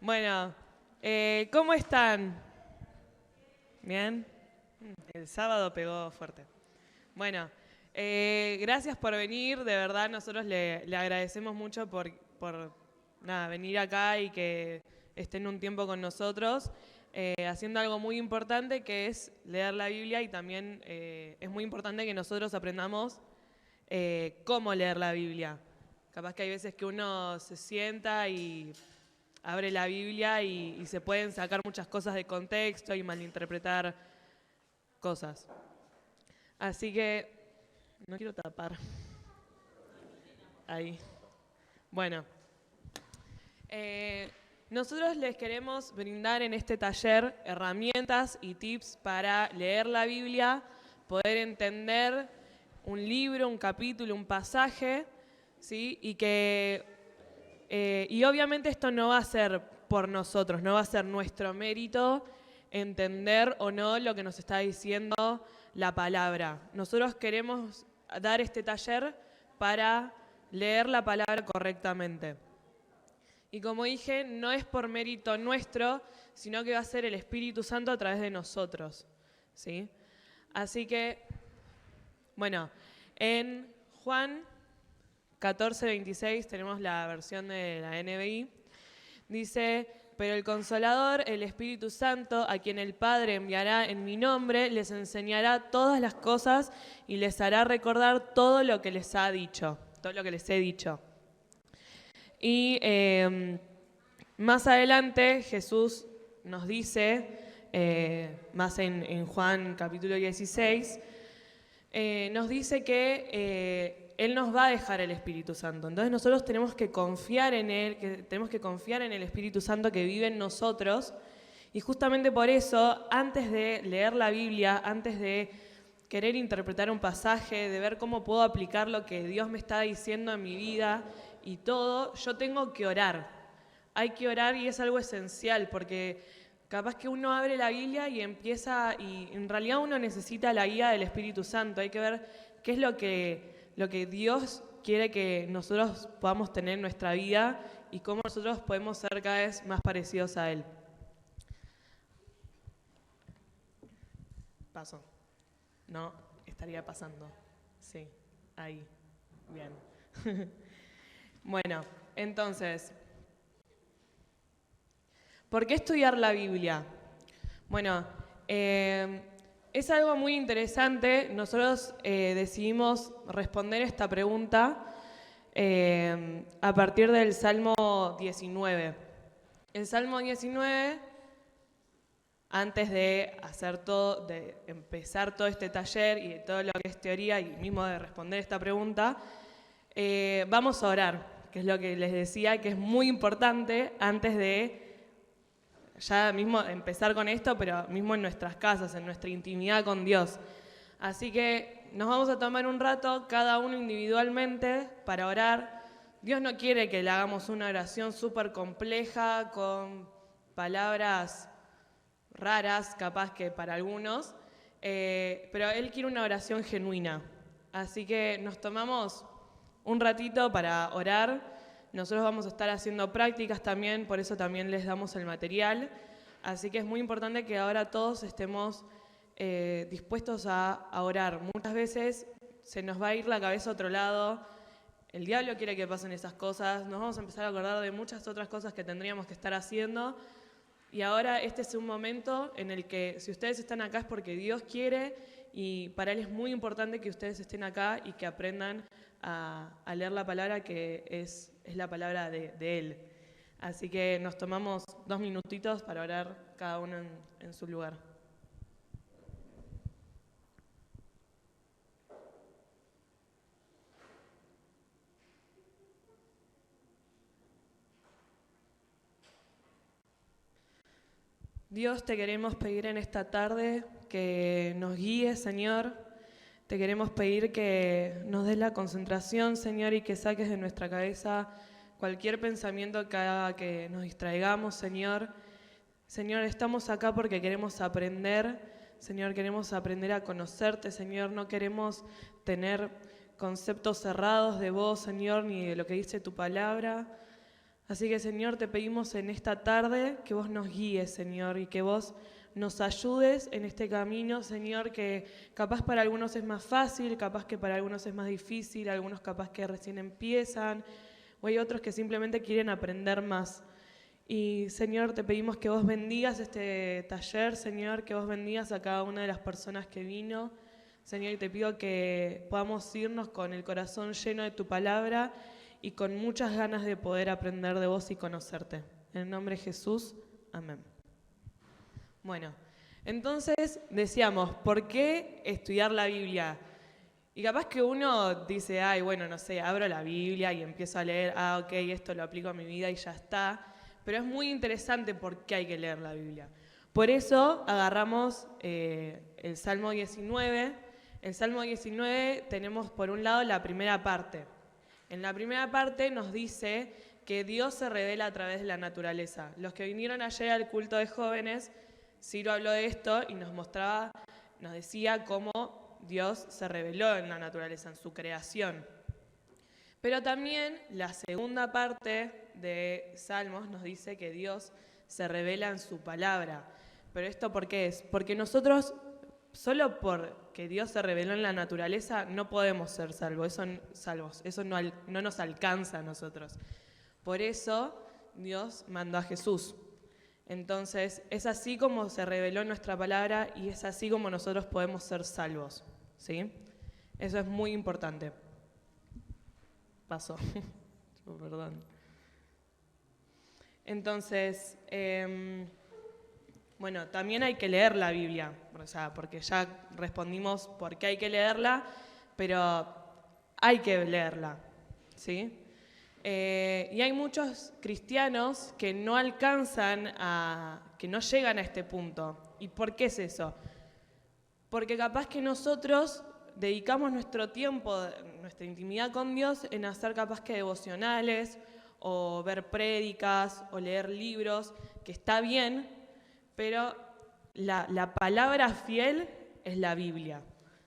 Bueno, ¿cómo están? ¿Bien? El sábado pegó fuerte. Bueno, gracias por venir, de verdad nosotros le agradecemos mucho por venir acá y que estén un tiempo con nosotros, haciendo algo muy importante que es leer la Biblia y también es muy importante que nosotros aprendamos cómo leer la Biblia. Capaz que hay veces que uno se sienta y abre la Biblia y se pueden sacar muchas cosas de contexto y malinterpretar cosas. Así que, no quiero tapar. Ahí. Bueno, nosotros les queremos brindar en este taller herramientas y tips para leer la Biblia, poder entender un libro, un capítulo, un pasaje, ¿sí? Y obviamente esto no va a ser por nosotros, no va a ser nuestro mérito entender o no lo que nos está diciendo la palabra. Nosotros queremos dar este taller para leer la palabra correctamente. Y como dije, no es por mérito nuestro, sino que va a ser el Espíritu Santo a través de nosotros, ¿sí? Así que, bueno, en Juan 14:26 tenemos la versión de la NBI. Dice: pero el Consolador, el Espíritu Santo, a quien el Padre enviará en mi nombre, les enseñará todas las cosas y les hará recordar todo lo que les ha dicho, todo lo que les he dicho. Y más adelante Jesús nos dice, más en Juan capítulo 16, nos dice que Él nos va a dejar el Espíritu Santo. Entonces nosotros tenemos que confiar en Él, tenemos que confiar en el Espíritu Santo que vive en nosotros. Y justamente por eso, antes de leer la Biblia, antes de querer interpretar un pasaje, de ver cómo puedo aplicar lo que Dios me está diciendo en mi vida y todo, yo tengo que orar. Hay que orar y es algo esencial porque capaz que uno abre la Biblia y empieza, y en realidad uno necesita la guía del Espíritu Santo. Hay que ver qué es lo que Dios quiere que nosotros podamos tener en nuestra vida y cómo nosotros podemos ser cada vez más parecidos a Él. Paso. No, estaría pasando. Sí, ahí. Bien. Bueno, entonces, ¿por qué estudiar la Biblia? Bueno, es algo muy interesante. Nosotros decidimos responder esta pregunta a partir del Salmo 19. El Salmo 19, antes de empezar todo este taller y de todo lo que es teoría y mismo de responder esta pregunta, vamos a orar, que es lo que les decía, que es muy importante antes de ya mismo empezar con esto, pero mismo en nuestras casas, en nuestra intimidad con Dios. Así que nos vamos a tomar un rato, cada uno individualmente, para orar. Dios no quiere que le hagamos una oración súper compleja, con palabras raras, capaz que para algunos, pero Él quiere una oración genuina. Así que nos tomamos un ratito para orar. Nosotros vamos a estar haciendo prácticas también, por eso también les damos el material. Así que es muy importante que ahora todos estemos dispuestos a orar. Muchas veces se nos va a ir la cabeza a otro lado. El diablo quiere que pasen esas cosas. Nos vamos a empezar a acordar de muchas otras cosas que tendríamos que estar haciendo. Y ahora este es un momento en el que si ustedes están acá es porque Dios quiere y para Él es muy importante que ustedes estén acá y que aprendan a leer la palabra que es la palabra de Él. Así que nos tomamos 2 minutitos para orar cada uno en su lugar. Dios, te queremos pedir en esta tarde que nos guíes, Señor. Te queremos pedir que nos des la concentración, Señor, y que saques de nuestra cabeza cualquier pensamiento que haga que nos distraigamos, Señor. Señor, estamos acá porque queremos aprender. Señor, queremos aprender a conocerte, Señor. No queremos tener conceptos cerrados de vos, Señor, ni de lo que dice tu palabra. Así que, Señor, te pedimos en esta tarde que vos nos guíes, Señor, y que vos nos ayudes en este camino, Señor, que capaz para algunos es más fácil, capaz que para algunos es más difícil, algunos capaz que recién empiezan, o hay otros que simplemente quieren aprender más. Y, Señor, te pedimos que vos bendigas este taller, Señor, que vos bendigas a cada una de las personas que vino. Señor, y te pido que podamos irnos con el corazón lleno de tu palabra y con muchas ganas de poder aprender de vos y conocerte. En el nombre de Jesús, amén. Bueno, entonces decíamos, ¿por qué estudiar la Biblia? Y capaz que uno dice, ay, bueno, no sé, abro la Biblia y empiezo a leer, ok, esto lo aplico a mi vida y ya está. Pero es muy interesante por qué hay que leer la Biblia. Por eso agarramos el Salmo 19. El Salmo 19 tenemos por un lado la primera parte. En la primera parte nos dice que Dios se revela a través de la naturaleza. Los que vinieron ayer al culto de jóvenes, Ciro habló de esto y nos decía cómo Dios se reveló en la naturaleza, en su creación. Pero también la segunda parte de Salmos nos dice que Dios se revela en su palabra. ¿Pero esto por qué es? Porque nosotros, solo porque Dios se reveló en la naturaleza, no podemos ser salvos. Eso no nos alcanza a nosotros. Por eso Dios mandó a Jesús. Entonces, es así como se reveló en nuestra palabra y es así como nosotros podemos ser salvos, ¿sí? Eso es muy importante. Pasó. Perdón. Entonces, bueno, también hay que leer la Biblia, o sea, porque ya respondimos por qué hay que leerla, pero hay que leerla, ¿sí? Y hay muchos cristianos que no que no llegan a este punto. ¿Y por qué es eso? Porque capaz que nosotros dedicamos nuestro tiempo, nuestra intimidad con Dios en hacer capaz que devocionales, o ver prédicas, o leer libros, que está bien, pero la palabra fiel es la Biblia,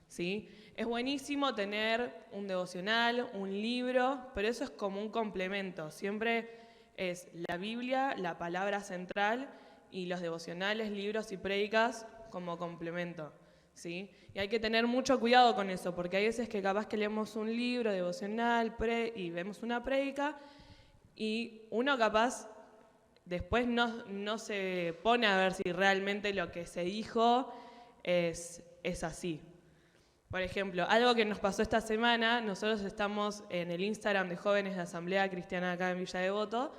¿sí? Es buenísimo tener un devocional, un libro, pero eso es como un complemento. Siempre es la Biblia, la palabra central, y los devocionales, libros y prédicas como complemento, ¿sí? Y hay que tener mucho cuidado con eso, porque hay veces que capaz que leemos un libro devocional y vemos una prédica, y uno capaz después no se pone a ver si realmente lo que se dijo es así. Por ejemplo, algo que nos pasó esta semana, nosotros estamos en el Instagram de Jóvenes de Asamblea Cristiana acá en Villa Devoto,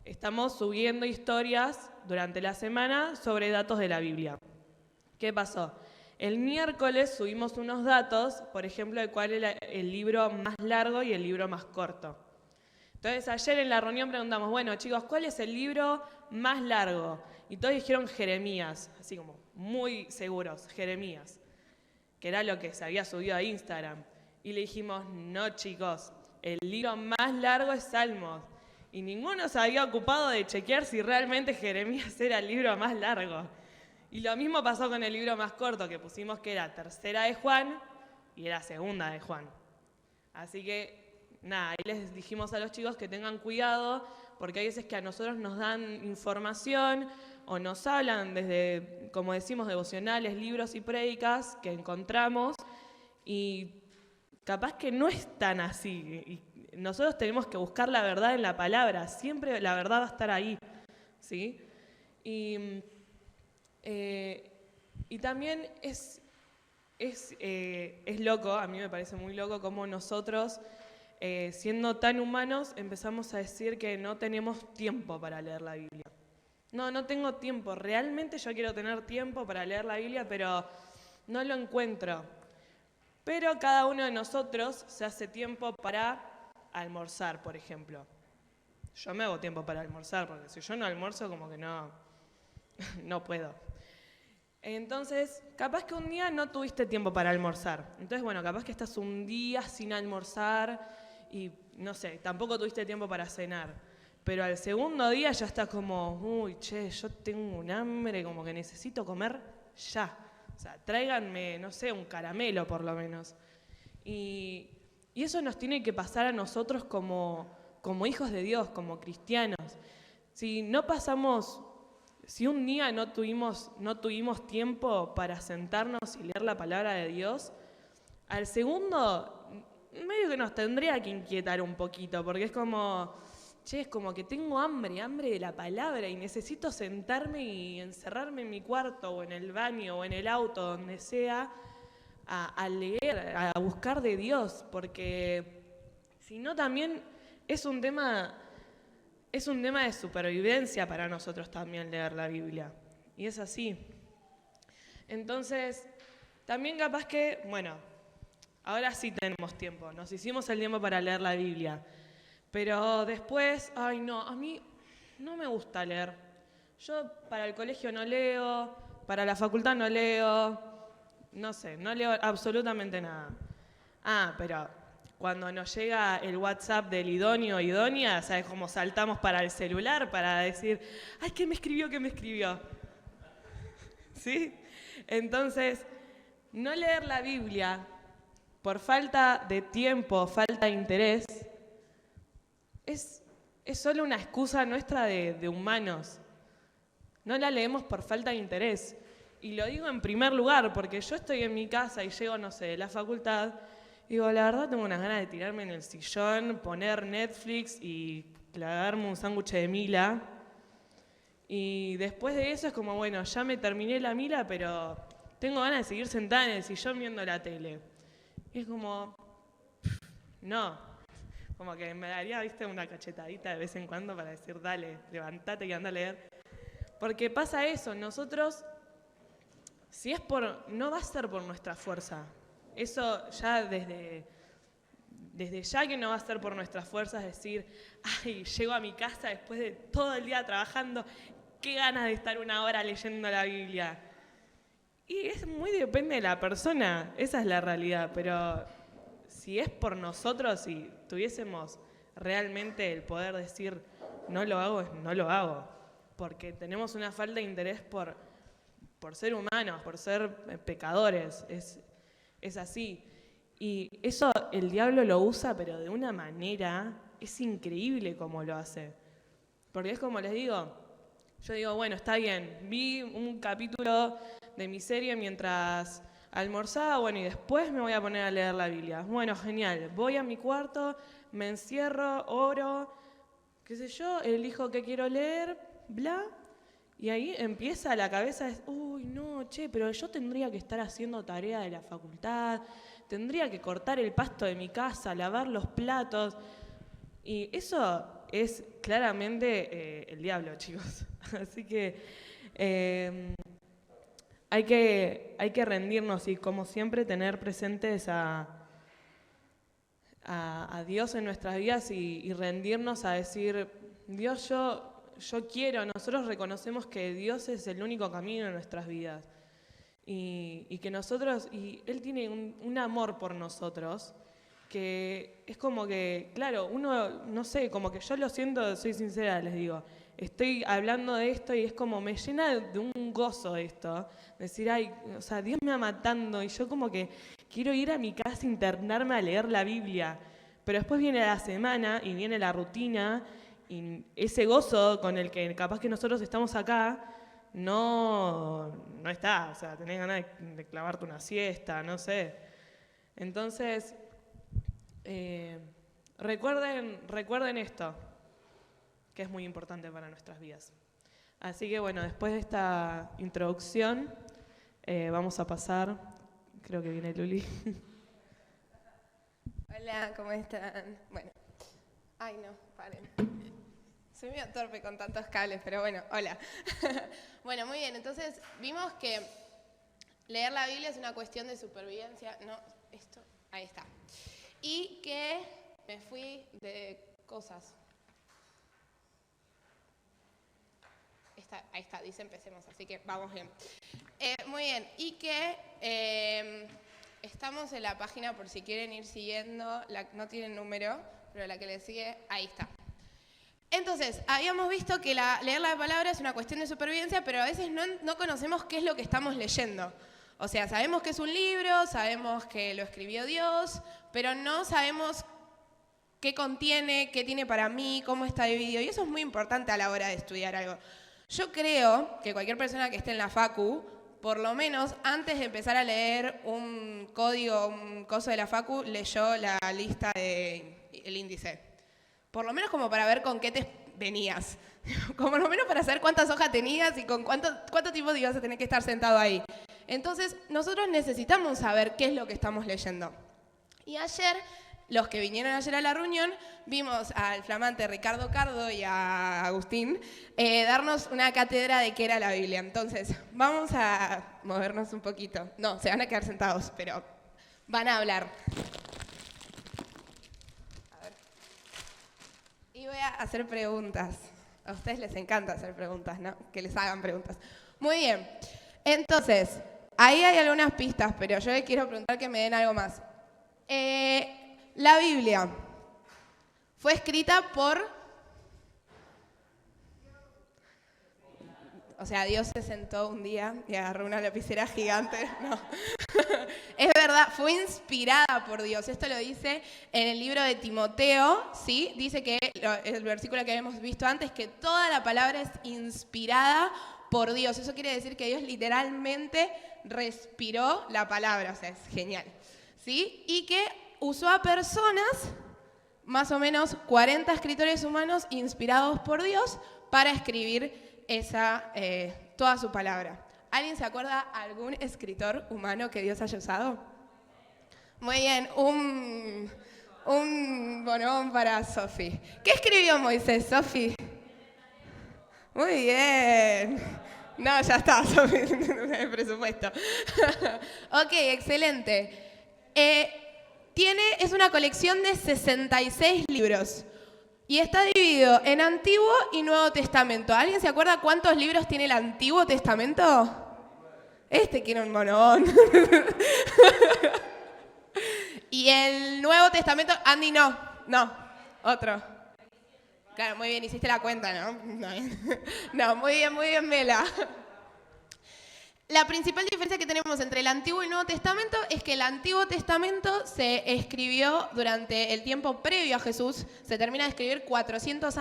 estamos subiendo historias durante la semana sobre datos de la Biblia. ¿Qué pasó? El miércoles subimos unos datos, por ejemplo, de cuál era el libro más largo y el libro más corto. Entonces ayer en la reunión preguntamos, bueno chicos, ¿cuál es el libro más largo? Y todos dijeron Jeremías, así como muy seguros, Jeremías, que era lo que se había subido a Instagram. Y le dijimos, no chicos, el libro más largo es Salmos. Y ninguno se había ocupado de chequear si realmente Jeremías era el libro más largo. Y lo mismo pasó con el libro más corto, que pusimos que era Tercera de Juan y era Segunda de Juan. Así que nada, ahí les dijimos a los chicos que tengan cuidado, porque hay veces que a nosotros nos dan información o nos hablan desde, como decimos, devocionales, libros y prédicas que encontramos, y capaz que no es tan así. Y nosotros tenemos que buscar la verdad en la palabra, siempre la verdad va a estar ahí, ¿sí? Y también es loco, a mí me parece muy loco cómo nosotros, siendo tan humanos, empezamos a decir que no tenemos tiempo para leer la Biblia. No tengo tiempo. Realmente yo quiero tener tiempo para leer la Biblia, pero no lo encuentro. Pero cada uno de nosotros se hace tiempo para almorzar, por ejemplo. Yo me hago tiempo para almorzar, porque si yo no almuerzo, como que no puedo. Entonces, capaz que un día no tuviste tiempo para almorzar. Entonces, bueno, capaz que estás un día sin almorzar y, no sé, tampoco tuviste tiempo para cenar. Pero al segundo día ya estás como, uy, che, yo tengo un hambre, como que necesito comer ya. O sea, tráiganme, no sé, un caramelo por lo menos. Y eso nos tiene que pasar a nosotros como como hijos de Dios, como cristianos. Si un día no tuvimos tiempo para sentarnos y leer la palabra de Dios, al segundo medio que nos tendría que inquietar un poquito, porque es como, es como que tengo hambre de la palabra y necesito sentarme y encerrarme en mi cuarto o en el baño o en el auto, donde sea, a leer, a buscar de Dios, porque si no también es un tema de supervivencia para nosotros también leer la Biblia, y es así. Entonces, también capaz que, ahora sí tenemos tiempo, nos hicimos el tiempo para leer la Biblia, pero después, a mí no me gusta leer. Yo para el colegio no leo, para la facultad no leo, no sé, no leo absolutamente nada. Pero cuando nos llega el WhatsApp del idóneo o idónea, ¿sabes cómo saltamos para el celular para decir, ¡ay, qué me escribió! ¿Sí? Entonces, no leer la Biblia por falta de tiempo, falta de interés, es solo una excusa nuestra de humanos. No la leemos por falta de interés. Y lo digo en primer lugar, porque yo estoy en mi casa y llego, de la facultad, y digo, la verdad tengo unas ganas de tirarme en el sillón, poner Netflix y clavarme un sándwich de Mila. Y después de eso es como, ya me terminé la Mila, pero tengo ganas de seguir sentada en el sillón viendo la tele. Y es como, no, como que me daría, una cachetadita de vez en cuando para decir, dale, levántate y anda a leer. Porque pasa eso, nosotros, no va a ser por nuestra fuerza. Eso ya desde ya que no va a ser por nuestras fuerzas decir, llego a mi casa después de todo el día trabajando, qué ganas de estar una hora leyendo la Biblia. Y es muy depende de la persona, esa es la realidad, pero si es por nosotros, si tuviésemos realmente el poder decir, no lo hago, no lo hago, porque tenemos una falta de interés por ser humanos, por ser pecadores, es así. Y eso el diablo lo usa, pero de una manera, es increíble cómo lo hace. Porque es como les digo, yo digo, está bien, vi un capítulo de mi serie mientras almorzaba, y después me voy a poner a leer la Biblia. Genial, voy a mi cuarto, me encierro, oro, qué sé yo, elijo qué quiero leer, bla, y ahí empieza la cabeza, pero yo tendría que estar haciendo tarea de la facultad, tendría que cortar el pasto de mi casa, lavar los platos, y eso es claramente el diablo, chicos. Así que hay que rendirnos y, como siempre, tener presentes a Dios en nuestras vidas y rendirnos a decir, Dios, yo quiero. Nosotros reconocemos que Dios es el único camino en nuestras vidas y que nosotros, y Él tiene un amor por nosotros que es como que, claro, uno, no sé, como que yo lo siento, soy sincera, les digo, estoy hablando de esto y es como me llena de un gozo esto, decir, Dios me va matando y yo como que quiero ir a mi casa, internarme a leer la Biblia, pero después viene la semana y viene la rutina y ese gozo con el que capaz que nosotros estamos acá no está, tenés ganas de clavarte una siesta, no sé. Entonces, recuerden esto, que es muy importante para nuestras vidas. Así que después de esta introducción, vamos a pasar, creo que viene Luli. Hola, ¿cómo están? Paren. Soy medio torpe con tantos cables, pero hola. Muy bien, entonces vimos que leer la Biblia es una cuestión de supervivencia. Ahí está. Y que me fui de cosas. Ahí está, dice empecemos, así que vamos bien. Muy bien, y que estamos en la página por si quieren ir siguiendo, no tiene número, pero la que le sigue, ahí está. Entonces, habíamos visto que leer la palabra es una cuestión de supervivencia, pero a veces no conocemos qué es lo que estamos leyendo. O sea, sabemos que es un libro, sabemos que lo escribió Dios, pero no sabemos qué contiene, qué tiene para mí, cómo está dividido. Y eso es muy importante a la hora de estudiar algo. Yo creo que cualquier persona que esté en la facu, por lo menos antes de empezar a leer un código, un coso de la facu, leyó la lista del índice. Por lo menos como para ver con qué te venías. Como lo menos para saber cuántas hojas tenías y con cuánto tiempo ibas a tener que estar sentado ahí. Entonces, nosotros necesitamos saber qué es lo que estamos leyendo. Y ayer, los que vinieron ayer a la reunión, vimos al flamante Ricardo Cardo y a Agustín darnos una cátedra de qué era la Biblia. Entonces, vamos a movernos un poquito. No, se van a quedar sentados, pero van a hablar. A ver. Y voy a hacer preguntas. A ustedes les encanta hacer preguntas, ¿no? Que les hagan preguntas. Muy bien. Entonces, ahí hay algunas pistas, pero yo les quiero preguntar que me den algo más. La Biblia fue escrita por... O sea, Dios se sentó un día y agarró una lapicera gigante. No. Es verdad, fue inspirada por Dios. Esto lo dice en el libro de Timoteo, ¿sí? Dice que, el versículo que habíamos visto antes, que toda la palabra es inspirada por Dios. Eso quiere decir que Dios literalmente respiró la palabra. O sea, es genial, ¿sí? Y que usó a personas, más o menos 40 escritores humanos inspirados por Dios, para escribir toda su palabra. ¿Alguien se acuerda algún escritor humano que Dios haya usado? Muy bien, un bonobón para Sofi. ¿Qué escribió Moisés, Sofi? Muy bien. No, ya está, Sofi, el presupuesto. Ok, excelente. Es una colección de 66 libros. Y está dividido en Antiguo y Nuevo Testamento. ¿Alguien se acuerda cuántos libros tiene el Antiguo Testamento? Este quiere un monobón. Y el Nuevo Testamento, Andy, no, otro. Claro, muy bien, hiciste la cuenta, ¿no? No, muy bien, Mela. La principal diferencia que tenemos entre el Antiguo y el Nuevo Testamento es que el Antiguo Testamento se escribió durante el tiempo previo a Jesús, se termina de escribir 400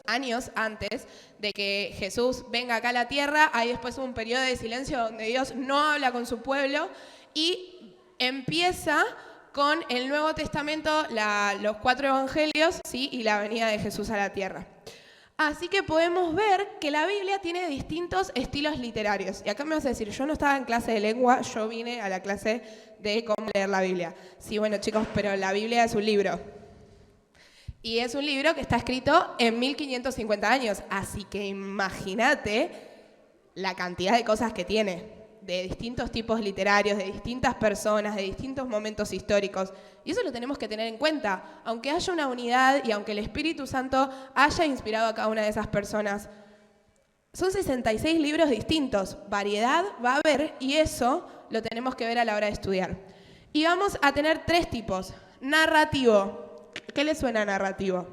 años antes de que Jesús venga acá a la tierra. Hay después un periodo de silencio donde Dios no habla con su pueblo y empieza con el Nuevo Testamento, los 4 evangelios, ¿sí? Y la venida de Jesús a la tierra. Así que podemos ver que la Biblia tiene distintos estilos literarios. Y acá me vas a decir, yo no estaba en clase de lengua, yo vine a la clase de cómo leer la Biblia. Sí, bueno, chicos, pero la Biblia es un libro. Y es un libro que está escrito en 1550 años. Así que imagínate la cantidad de cosas que tiene, de distintos tipos literarios, de distintas personas, de distintos momentos históricos. Y eso lo tenemos que tener en cuenta. Aunque haya una unidad y aunque el Espíritu Santo haya inspirado a cada una de esas personas, son 66 libros distintos. Variedad va a haber y eso lo tenemos que ver a la hora de estudiar. Y vamos a tener 3 tipos. Narrativo. ¿Qué le suena a narrativo?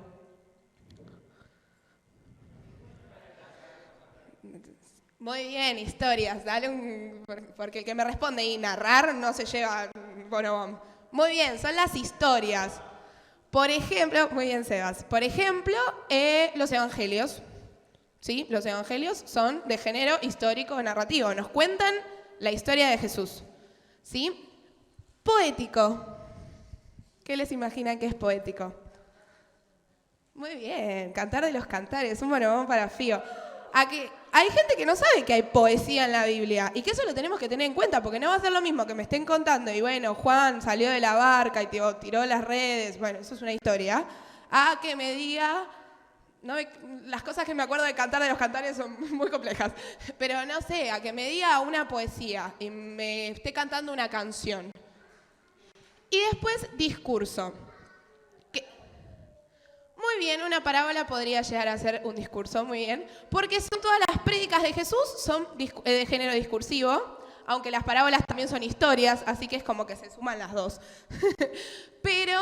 Muy bien, historias. Dale porque el que me responde y narrar no se lleva bonobón. Muy bien, son las historias. Por ejemplo, muy bien, Sebas. Por ejemplo, los evangelios. ¿Sí? Los evangelios son de género histórico narrativo. Nos cuentan la historia de Jesús. ¿Sí? Poético. ¿Qué les imaginan que es poético? Muy bien, Cantar de los Cantares, un bonobón para Fío. Hay gente que no sabe que hay poesía en la Biblia y que eso lo tenemos que tener en cuenta porque no va a ser lo mismo que me estén contando y bueno, Juan salió de la barca y tiró las redes, bueno, eso es una historia, a que me diga, no, las cosas que me acuerdo de Cantar de los Cantares son muy complejas, pero no sé, a que me diga una poesía y me esté cantando una canción. Y después, discurso. Muy bien, una parábola podría llegar a ser un discurso, muy bien, porque son todas las prédicas de Jesús, son de género discursivo, aunque las parábolas también son historias, así que es como que se suman las dos. Pero,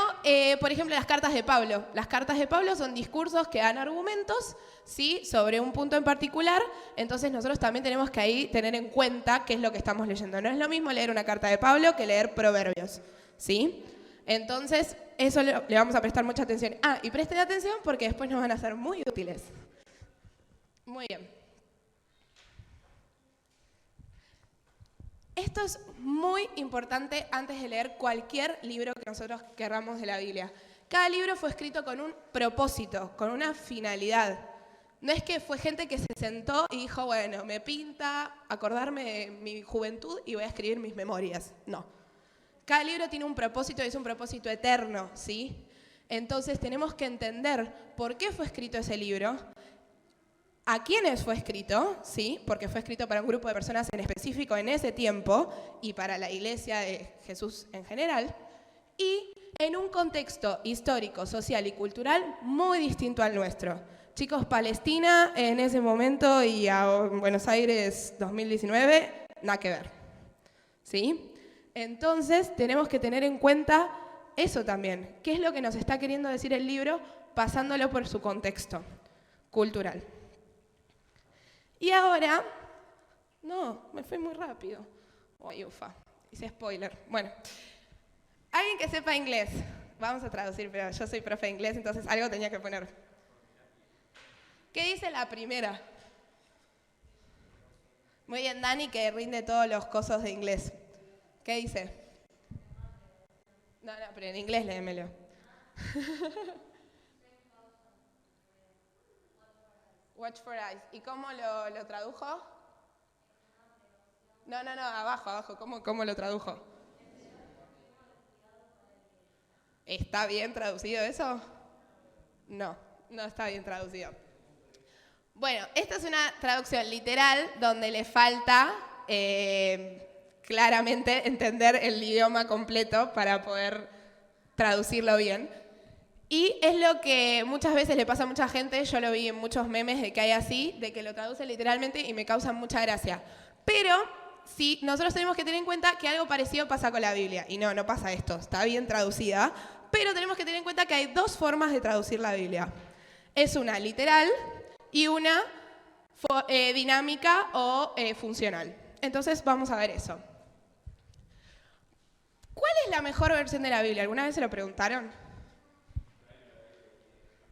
por ejemplo, las cartas de Pablo. Las cartas de Pablo son discursos que dan argumentos, ¿sí?, sobre un punto en particular, entonces nosotros también tenemos que ahí tener en cuenta qué es lo que estamos leyendo. No es lo mismo leer una carta de Pablo que leer Proverbios, ¿sí? Entonces, eso le vamos a prestar mucha atención. Ah, y presten atención porque después nos van a ser muy útiles. Muy bien. Esto es muy importante antes de leer cualquier libro que nosotros querramos de la Biblia. Cada libro fue escrito con un propósito, con una finalidad. No es que fue gente que se sentó y dijo, bueno, me pinta acordarme de mi juventud y voy a escribir mis memorias. No. Cada libro tiene un propósito y es un propósito eterno, ¿sí? Entonces tenemos que entender por qué fue escrito ese libro, a quiénes fue escrito, ¿sí? Porque fue escrito para un grupo de personas en específico en ese tiempo y para la iglesia de Jesús en general, y en un contexto histórico, social y cultural muy distinto al nuestro. Chicos, Palestina en ese momento y a Buenos Aires 2019, nada que ver, ¿sí? Entonces tenemos que tener en cuenta eso también. ¿Qué es lo que nos está queriendo decir el libro pasándolo por su contexto cultural? Y ahora, no, me fui muy rápido. Ay, ufa, hice spoiler. Bueno, alguien que sepa inglés, vamos a traducir, pero yo soy profe de inglés, entonces algo tenía que poner. ¿Qué dice la primera? Muy bien, Dani, que rinde todos los cosos de inglés. ¿Qué dice? No, pero en inglés léemelo. Watch for eyes. ¿Y cómo lo tradujo? No, abajo. ¿Cómo lo tradujo? ¿Está bien traducido eso? No está bien traducido. Bueno, esta es una traducción literal donde le falta claramente entender el idioma completo para poder traducirlo bien. Y es lo que muchas veces le pasa a mucha gente, yo lo vi en muchos memes de que hay así, de que lo traduce literalmente y me causa mucha gracia. Pero sí, nosotros tenemos que tener en cuenta que algo parecido pasa con la Biblia. Y no pasa esto, está bien traducida, pero tenemos que tener en cuenta que hay dos formas de traducir la Biblia. Es una literal y una dinámica o funcional. Entonces vamos a ver eso. ¿Cuál es la mejor versión de la Biblia? ¿Alguna vez se lo preguntaron?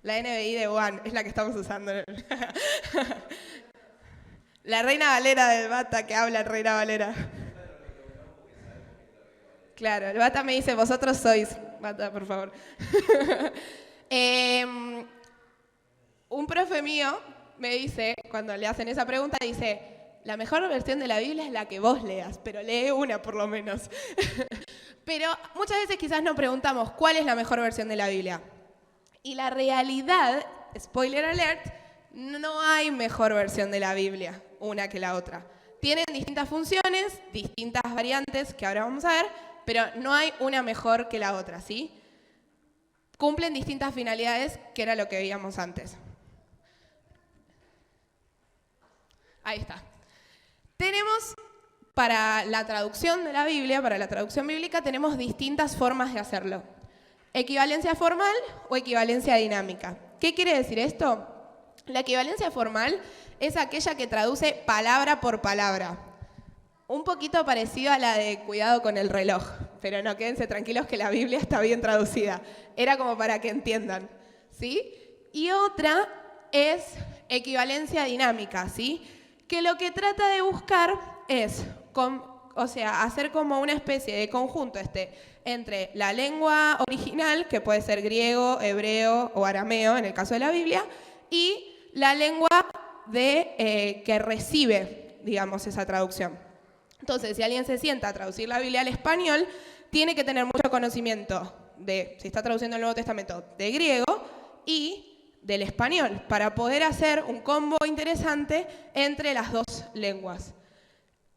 La NBI de One, es la que estamos usando. La Reina Valera del Bata, que habla Reina Valera. Claro, el Bata me dice, vosotros sois. Bata, por favor. Un profe mío me dice, cuando le hacen esa pregunta, dice, la mejor versión de la Biblia es la que vos leas, pero lee una por lo menos. Pero muchas veces quizás nos preguntamos, ¿cuál es la mejor versión de la Biblia? Y la realidad, spoiler alert, no hay mejor versión de la Biblia, una que la otra. Tienen distintas funciones, distintas variantes que ahora vamos a ver, pero no hay una mejor que la otra, ¿sí? Cumplen distintas finalidades, que era lo que veíamos antes. Ahí está. Tenemos, para la traducción de la Biblia, para la traducción bíblica, tenemos distintas formas de hacerlo. Equivalencia formal o equivalencia dinámica. ¿Qué quiere decir esto? La equivalencia formal es aquella que traduce palabra por palabra. Un poquito parecido a la de cuidado con el reloj, pero no, quédense tranquilos que la Biblia está bien traducida. Era como para que entiendan, ¿sí? Y otra es equivalencia dinámica, ¿sí? Que lo que trata de buscar es, hacer como una especie de conjunto entre la lengua original, que puede ser griego, hebreo o arameo en el caso de la Biblia, y la lengua que recibe, digamos, esa traducción. Entonces, si alguien se sienta a traducir la Biblia al español, tiene que tener mucho conocimiento de, si está traduciendo el Nuevo Testamento, de griego y del español, para poder hacer un combo interesante entre las dos lenguas.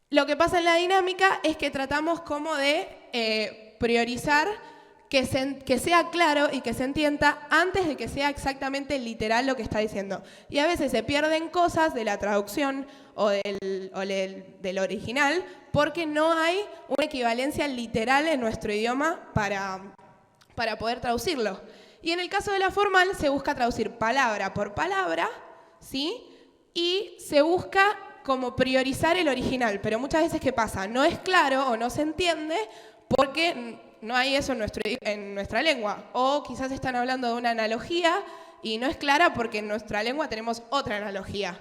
Lo que pasa en la dinámica es que tratamos como de priorizar que sea claro y que se entienda antes de que sea exactamente literal lo que está diciendo. Y a veces se pierden cosas de la traducción o del original porque no hay una equivalencia literal en nuestro idioma para poder traducirlo. Y en el caso de la formal se busca traducir palabra por palabra, ¿sí? Y se busca como priorizar el original, pero muchas veces ¿qué pasa? No es claro o no se entiende porque no hay eso en nuestra lengua. O quizás están hablando de una analogía y no es clara porque en nuestra lengua tenemos otra analogía,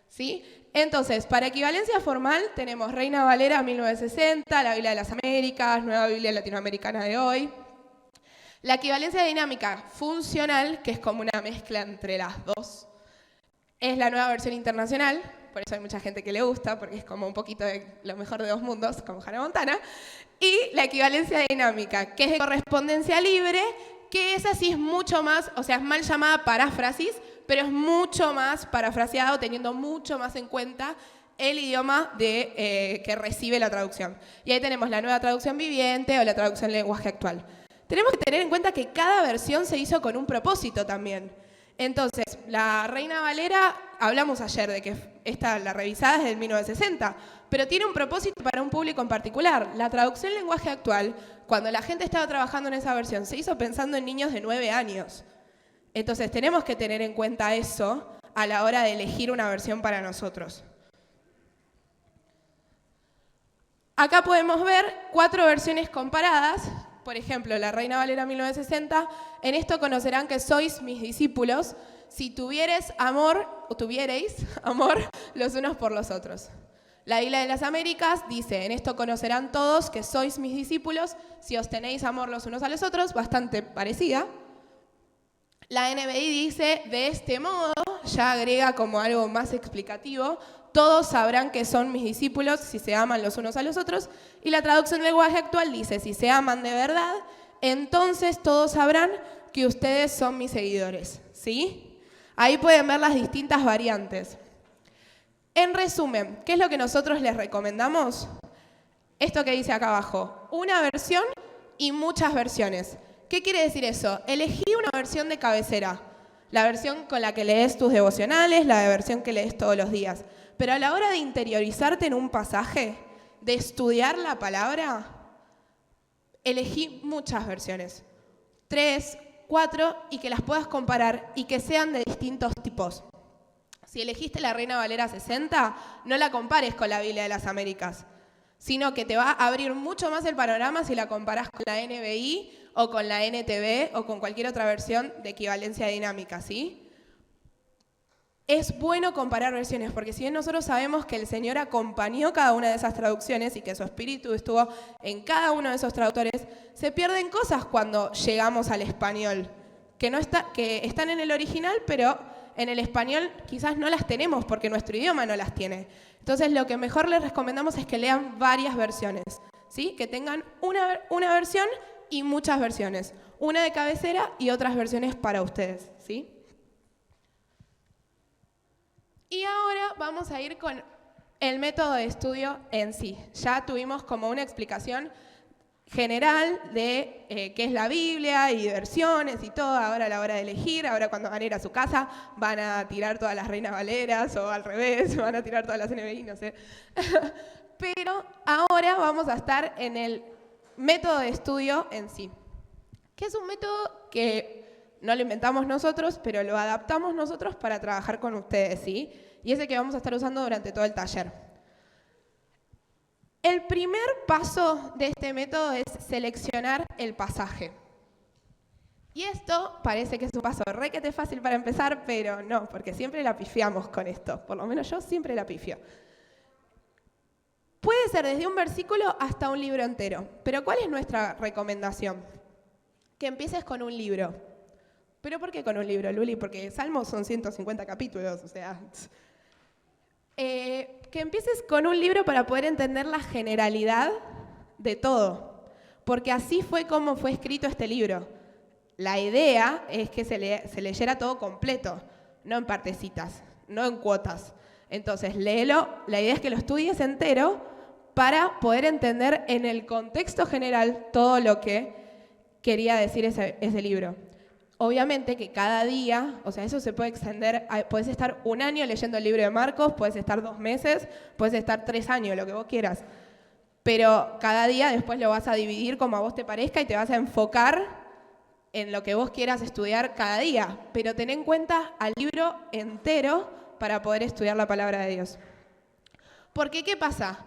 ¿sí? Entonces, para equivalencia formal tenemos Reina Valera 1960, la Biblia de las Américas, Nueva Biblia Latinoamericana de hoy. La equivalencia dinámica funcional, que es como una mezcla entre las dos, es la nueva versión internacional, por eso hay mucha gente que le gusta, porque es como un poquito de lo mejor de dos mundos, como Hannah Montana. Y la equivalencia dinámica, que es de correspondencia libre, que esa sí es mucho más, o sea, es mal llamada paráfrasis, pero es mucho más parafraseado, teniendo mucho más en cuenta el idioma que recibe la traducción. Y ahí tenemos la nueva traducción viviente o la traducción lenguaje actual. Tenemos que tener en cuenta que cada versión se hizo con un propósito también. Entonces, la Reina Valera, hablamos ayer de que la revisada es del 1960, pero tiene un propósito para un público en particular. La traducción lenguaje actual, cuando la gente estaba trabajando en esa versión, se hizo pensando en niños de 9 años. Entonces, tenemos que tener en cuenta eso a la hora de elegir una versión para nosotros. Acá podemos ver 4 versiones comparadas. Por ejemplo, la Reina Valera 1960, en esto conocerán que sois mis discípulos, si tuvierais amor los unos por los otros. La Biblia de las Américas dice, en esto conocerán todos que sois mis discípulos, si os tenéis amor los unos a los otros, bastante parecida. La NBI dice, de este modo, ya agrega como algo más explicativo, todos sabrán que son mis discípulos si se aman los unos a los otros. Y la traducción del lenguaje actual dice, si se aman de verdad, entonces todos sabrán que ustedes son mis seguidores. ¿Sí? Ahí pueden ver las distintas variantes. En resumen, ¿qué es lo que nosotros les recomendamos? Esto que dice acá abajo, una versión y muchas versiones. ¿Qué quiere decir eso? Elegí una versión de cabecera, la versión con la que lees tus devocionales, la versión que lees todos los días. Pero a la hora de interiorizarte en un pasaje, de estudiar la palabra, elegí muchas versiones. 3, 4, y que las puedas comparar y que sean de distintos tipos. Si elegiste la Reina Valera 60, no la compares con la Biblia de las Américas, sino que te va a abrir mucho más el panorama si la comparás con la NBI o con la NTV o con cualquier otra versión de equivalencia dinámica, ¿sí? Es bueno comparar versiones, porque si bien nosotros sabemos que el Señor acompañó cada una de esas traducciones y que su espíritu estuvo en cada uno de esos traductores, se pierden cosas cuando llegamos al español, que están en el original, pero en el español quizás no las tenemos porque nuestro idioma no las tiene. Entonces lo que mejor les recomendamos es que lean varias versiones, ¿sí? Que tengan una versión y muchas versiones, una de cabecera y otras versiones para ustedes, ¿sí? Y ahora vamos a ir con el método de estudio en sí. Ya tuvimos como una explicación general de qué es la Biblia y versiones y todo. Ahora a la hora de elegir, ahora cuando van a ir a su casa van a tirar todas las Reinas Valeras o al revés, van a tirar todas las NBI, no sé. Pero ahora vamos a estar en el método de estudio en sí, que es un método que no lo inventamos nosotros, pero lo adaptamos nosotros para trabajar con ustedes, ¿sí? Y es el que vamos a estar usando durante todo el taller. El primer paso de este método es seleccionar el pasaje. Y esto parece que es un paso requete fácil para empezar, pero no, porque siempre la pifiamos con esto. Por lo menos yo siempre la pifio. Puede ser desde un versículo hasta un libro entero. Pero ¿cuál es nuestra recomendación? Que empieces con un libro. ¿Pero por qué con un libro, Luli? Porque Salmos son 150 capítulos, o sea... que empieces con un libro para poder entender la generalidad de todo. Porque así fue como fue escrito este libro. La idea es que se leyera todo completo, no en partecitas, no en cuotas. Entonces, léelo, la idea es que lo estudies entero para poder entender en el contexto general todo lo que quería decir ese libro. Obviamente que cada día, o sea, eso se puede extender, puedes estar un año leyendo el libro de Marcos, puedes estar 2 meses, puedes estar 3 años, lo que vos quieras. Pero cada día después lo vas a dividir como a vos te parezca y te vas a enfocar en lo que vos quieras estudiar cada día. Pero ten en cuenta al libro entero para poder estudiar la palabra de Dios. Porque, ¿qué pasa?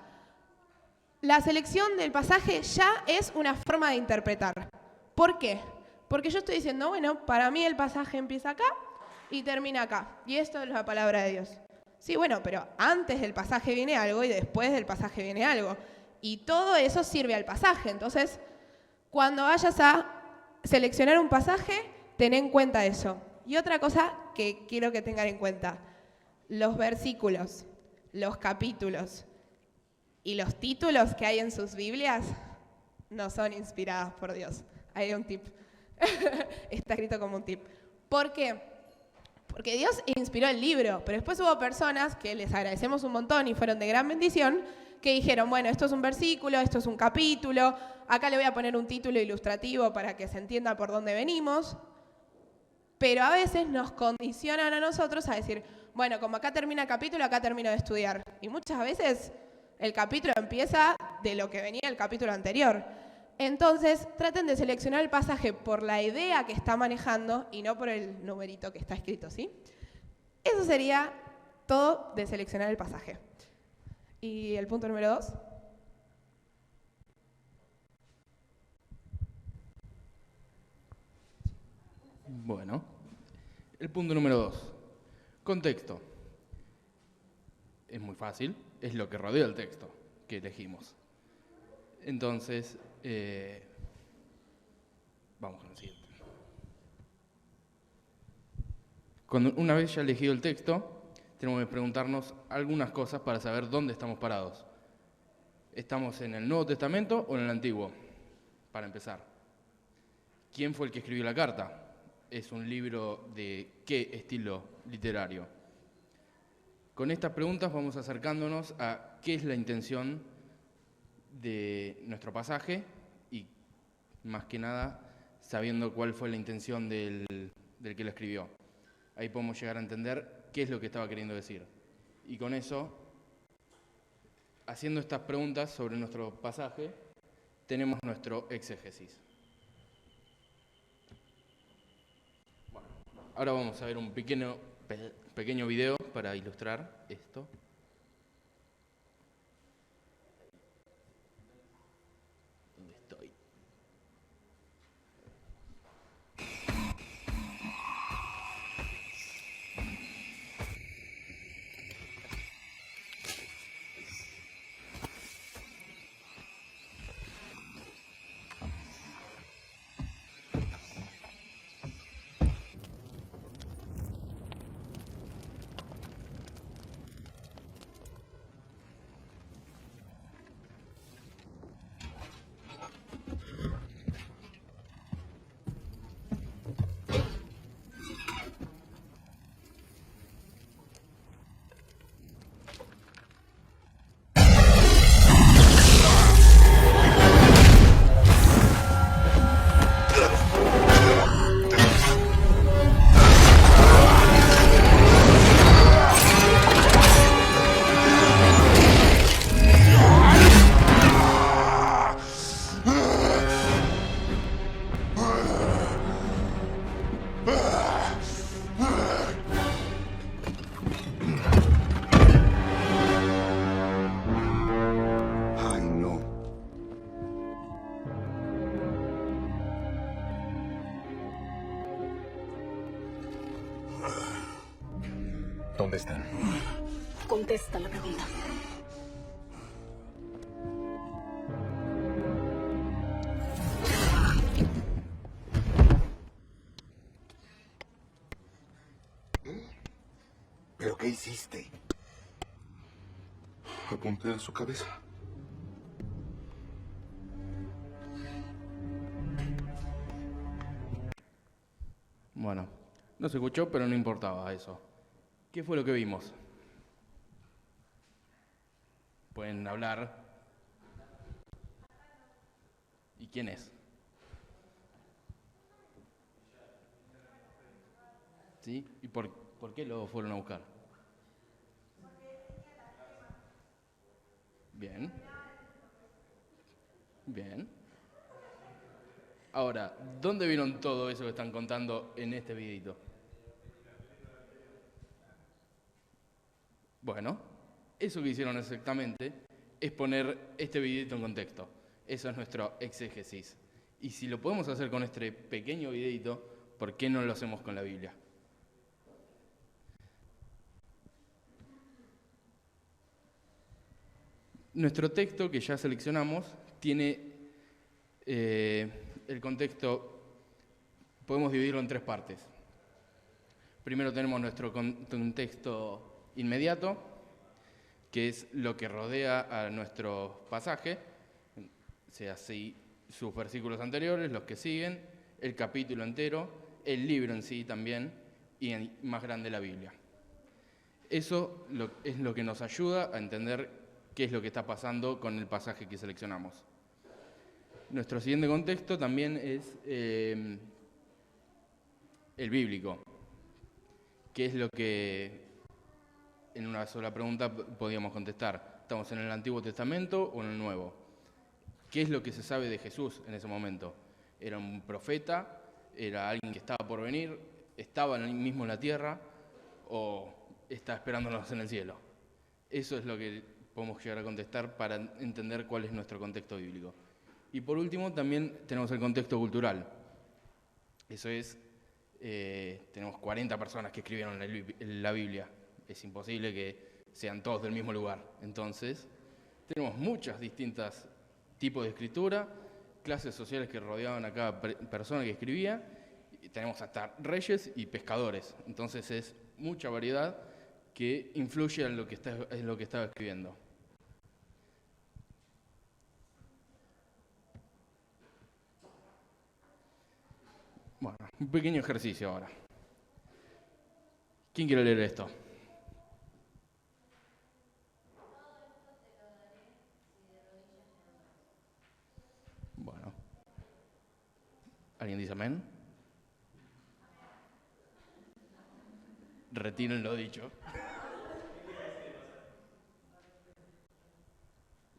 la selección del pasaje ya es una forma de interpretar. ¿Por qué? Porque yo estoy diciendo, bueno, para mí el pasaje empieza acá y termina acá. Y esto es la palabra de Dios. Sí, bueno, pero antes del pasaje viene algo y después del pasaje viene algo. Y todo eso sirve al pasaje. Entonces, cuando vayas a seleccionar un pasaje, ten en cuenta eso. Y otra cosa que quiero que tengan en cuenta, los versículos, los capítulos y los títulos que hay en sus Biblias no son inspirados por Dios. Hay un tip. Está escrito como un tip. ¿Por qué? Porque Dios inspiró el libro, pero después hubo personas que les agradecemos un montón y fueron de gran bendición, que dijeron, bueno, esto es un versículo, esto es un capítulo, acá le voy a poner un título ilustrativo para que se entienda por dónde venimos, pero a veces nos condicionan a nosotros a decir, bueno, como acá termina el capítulo, acá termino de estudiar. Y muchas veces el capítulo empieza de lo que venía el capítulo anterior. Entonces, traten de seleccionar el pasaje por la idea que está manejando y no por el numerito que está escrito, ¿sí? Eso sería todo de seleccionar el pasaje. ¿Y el punto número 2? Bueno, el punto número 2. Contexto. Es muy fácil, es lo que rodea el texto que elegimos. Entonces, vamos con el siguiente. Una vez ya elegido el texto, tenemos que preguntarnos algunas cosas para saber dónde estamos parados. ¿Estamos en el Nuevo Testamento o en el Antiguo? Para empezar. ¿Quién fue el que escribió la carta? ¿Es un libro de qué estilo literario? Con estas preguntas vamos acercándonos a qué es la intención de nuestro pasaje y, más que nada, sabiendo cuál fue la intención del que lo escribió. Ahí podemos llegar a entender qué es lo que estaba queriendo decir. Y con eso, haciendo estas preguntas sobre nuestro pasaje, tenemos nuestro exégesis. Bueno, ahora vamos a ver un pequeño video para ilustrar esto. ¿Dónde estoy? Ay, no. ¿Dónde están? Contesta la pregunta. ¿Pero qué hiciste? Apunté a su cabeza. Bueno, no se escuchó, pero no importaba eso. ¿Qué fue lo que vimos? Pueden hablar. ¿Y quién es? ¿Sí? ¿Y por qué lo fueron a buscar? Bien. Bien. Ahora, ¿dónde vieron todo eso que están contando en este videito? Bueno, eso que hicieron exactamente es poner este videito en contexto. Eso es nuestro exégesis. Y si lo podemos hacer con este pequeño videito, ¿por qué no lo hacemos con la Biblia? Nuestro texto que ya seleccionamos tiene el contexto, podemos dividirlo en tres partes. Primero tenemos nuestro contexto inmediato, que es lo que rodea a nuestro pasaje, sea así sus versículos anteriores, los que siguen, el capítulo entero, el libro en sí también, y más grande la Biblia. Eso es lo que nos ayuda a entender qué es lo que está pasando con el pasaje que seleccionamos. Nuestro siguiente contexto también es el bíblico, que es lo que en una sola pregunta podíamos contestar. ¿Estamos en el Antiguo Testamento o en el Nuevo? ¿Qué es lo que se sabe de Jesús en ese momento? ¿Era un profeta? ¿Era alguien que estaba por venir? ¿Estaba mismo en la tierra? ¿O está esperándonos en el cielo? Eso es lo que podemos llegar a contestar para entender cuál es nuestro contexto bíblico. Y por último, también tenemos el contexto cultural. Eso es, tenemos 40 personas que escribieron la Biblia. Es imposible que sean todos del mismo lugar. Entonces, tenemos muchas distintas tipos de escritura, clases sociales que rodeaban a cada persona que escribía, y tenemos hasta reyes y pescadores. Entonces es mucha variedad que influye en lo que estaba escribiendo. Bueno, un pequeño ejercicio ahora. ¿Quién quiere leer esto? Bueno. ¿Alguien dice amén? Retiren lo dicho.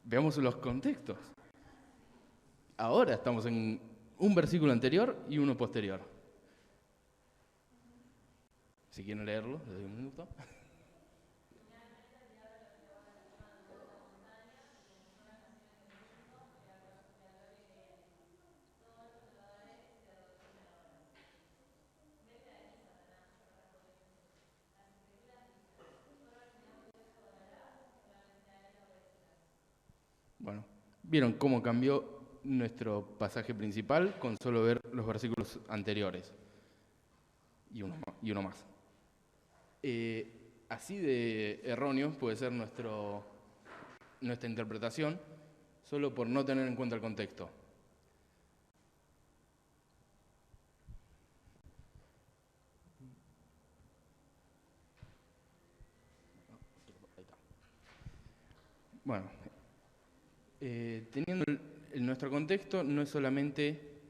Veamos los contextos. Ahora estamos en un versículo anterior y uno posterior. Si quieren leerlo, les doy un minuto. Bueno, ¿vieron cómo cambió nuestro pasaje principal con solo ver los versículos anteriores? Y uno más. Así de erróneo puede ser nuestra interpretación solo por no tener en cuenta el contexto. Bueno, teniendo nuestro contexto no es solamente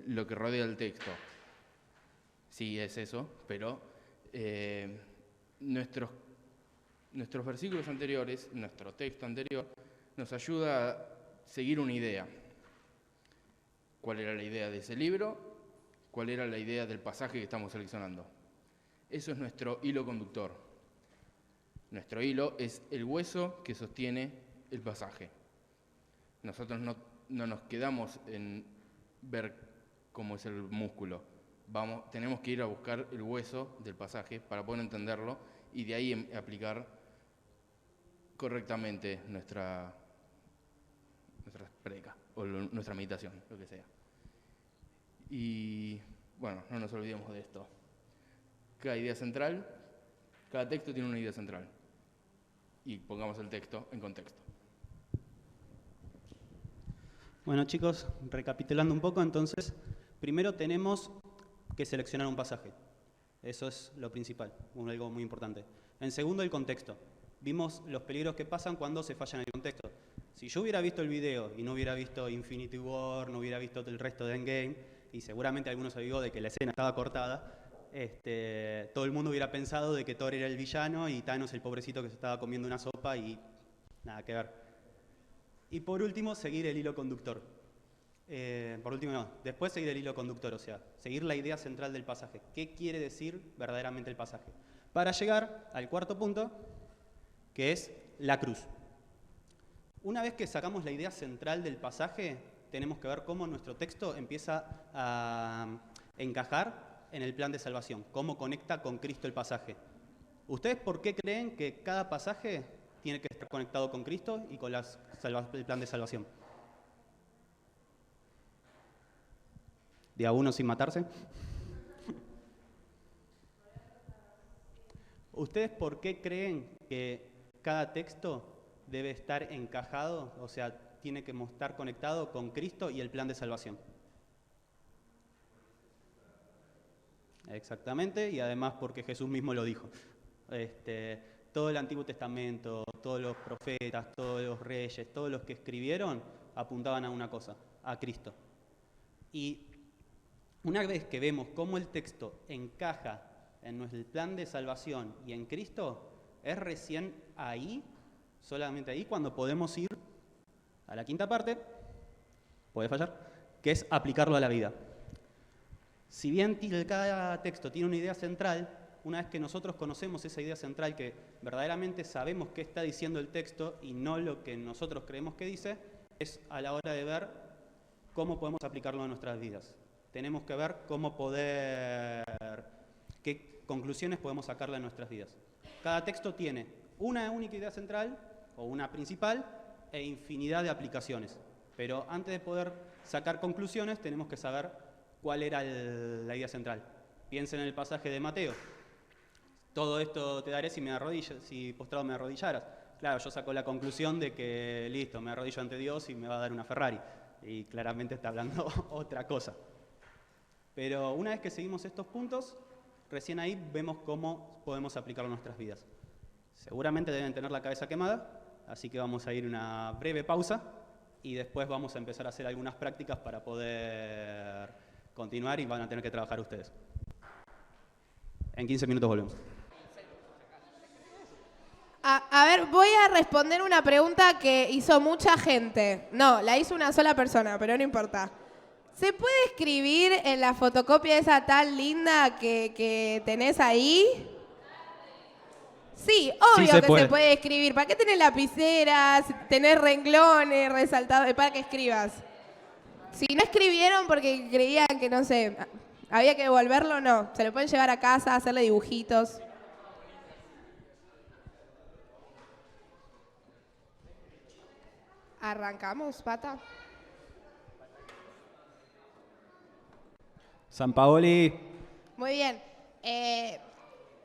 lo que rodea el texto. Sí, es eso, pero nuestros versículos anteriores, nuestro texto anterior, nos ayuda a seguir una idea. ¿Cuál era la idea de ese libro? ¿Cuál era la idea del pasaje que estamos seleccionando? Eso es nuestro hilo conductor. Nuestro hilo es el hueso que sostiene el pasaje. Nosotros no nos quedamos en ver cómo es el músculo. Tenemos que ir a buscar el hueso del pasaje para poder entenderlo y de ahí aplicar correctamente nuestra prédica o nuestra meditación, lo que sea. Y bueno, no nos olvidemos de esto. Cada texto tiene una idea central. Y pongamos el texto en contexto. Bueno, chicos, recapitulando un poco, entonces, primero tenemos que seleccionar un pasaje. Eso es lo principal, algo muy importante. En segundo, el contexto. Vimos los peligros que pasan cuando se falla en el contexto. Si yo hubiera visto el video y no hubiera visto Infinity War, no hubiera visto el resto de Endgame, y seguramente algunos se vio de que la escena estaba cortada, todo el mundo hubiera pensado de que Thor era el villano y Thanos el pobrecito que se estaba comiendo una sopa y nada que ver. Y por último, seguir el hilo conductor. Después seguir el hilo conductor, o sea, seguir la idea central del pasaje. ¿Qué quiere decir verdaderamente el pasaje? Para llegar al cuarto punto, que es la cruz. Una vez que sacamos la idea central del pasaje, tenemos que ver cómo nuestro texto empieza a encajar en el plan de salvación, cómo conecta con Cristo el pasaje. ¿Ustedes por qué creen que cada pasaje tiene que estar conectado con Cristo y con el plan de salvación? ¿De a uno sin matarse? ¿Ustedes por qué creen que cada texto debe estar encajado, o sea, tiene que estar conectado con Cristo y el plan de salvación? Exactamente, y además porque Jesús mismo lo dijo. Todo el Antiguo Testamento, todos los profetas, todos los reyes, todos los que escribieron apuntaban a una cosa, a Cristo. Y una vez que vemos cómo el texto encaja en nuestro plan de salvación y en Cristo, es recién ahí, solamente ahí, cuando podemos ir a la quinta parte, puede fallar, que es aplicarlo a la vida. Si bien cada texto tiene una idea central, una vez que nosotros conocemos esa idea central, que verdaderamente sabemos qué está diciendo el texto y no lo que nosotros creemos que dice, es a la hora de ver cómo podemos aplicarlo a nuestras vidas. Tenemos que ver qué conclusiones podemos sacarle a nuestras vidas. Cada texto tiene una única idea central o una principal e infinidad de aplicaciones. Pero antes de poder sacar conclusiones, tenemos que saber cuál era la idea central. Piensen en el pasaje de Mateo. Todo esto te daré si postrado me arrodillaras. Claro, yo saco la conclusión de que, listo, me arrodillo ante Dios y me va a dar una Ferrari. Y claramente está hablando otra cosa. Pero una vez que seguimos estos puntos, recién ahí vemos cómo podemos aplicarlo a nuestras vidas. Seguramente deben tener la cabeza quemada, así que vamos a ir a una breve pausa y después vamos a empezar a hacer algunas prácticas para poder continuar y van a tener que trabajar ustedes. En 15 minutos volvemos. A ver, voy a responder una pregunta que hizo mucha gente. No, la hizo una sola persona, pero no importa. ¿Se puede escribir en la fotocopia esa tan linda que tenés ahí? Sí, obvio sí que se puede escribir. ¿Para qué tenés lapiceras, tenés renglones resaltados? ¿Para qué escribas? Si no escribieron porque creían que, no sé, había que devolverlo, no. Se lo pueden llevar a casa, hacerle dibujitos. ¿Arrancamos, Pata? San Paoli. Muy bien.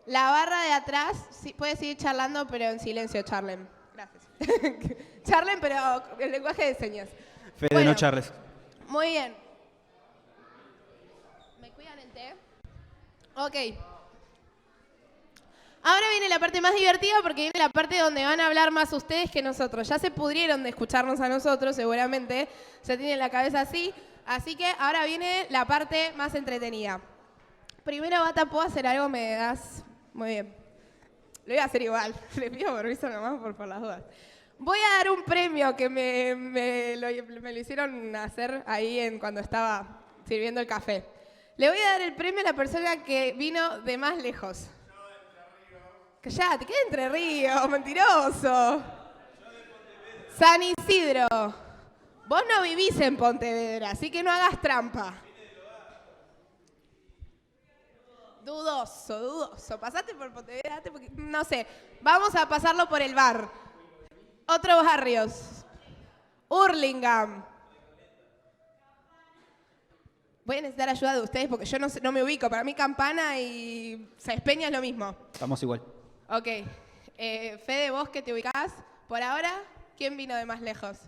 La barra de atrás, sí, puede seguir charlando, pero en silencio, charlen. Gracias. Charlen, pero en lenguaje de señas. Fede, Bueno, no charles. Muy bien. ¿Me cuidan el té? Ok. Ahora viene la parte más divertida porque viene la parte donde van a hablar más ustedes que nosotros. Ya se pudrieron de escucharnos a nosotros, seguramente. Se tienen la cabeza así. Así que ahora viene la parte más entretenida. Primero, Bata, ¿puedo hacer algo? ¿Me das? Muy bien. Lo voy a hacer igual. Le pido permiso nomás por las dudas. Voy a dar un premio que me lo hicieron hacer ahí cuando estaba sirviendo el café. Le voy a dar el premio a la persona que vino de más lejos. Callate, ¿qué de Entre Ríos? Mentiroso. San Isidro. Vos no vivís en Pontevedra, así que no hagas trampa. Dudoso. Pasaste por Pontevedra, no sé. Vamos a pasarlo por el bar. Otros barrios. Hurlingham. Voy a necesitar ayuda de ustedes porque yo no me ubico. Para mí Campana y Sáenz Peña es lo mismo. Estamos igual. Ok. Fede, vos que te ubicás. Por ahora, ¿quién vino de más lejos?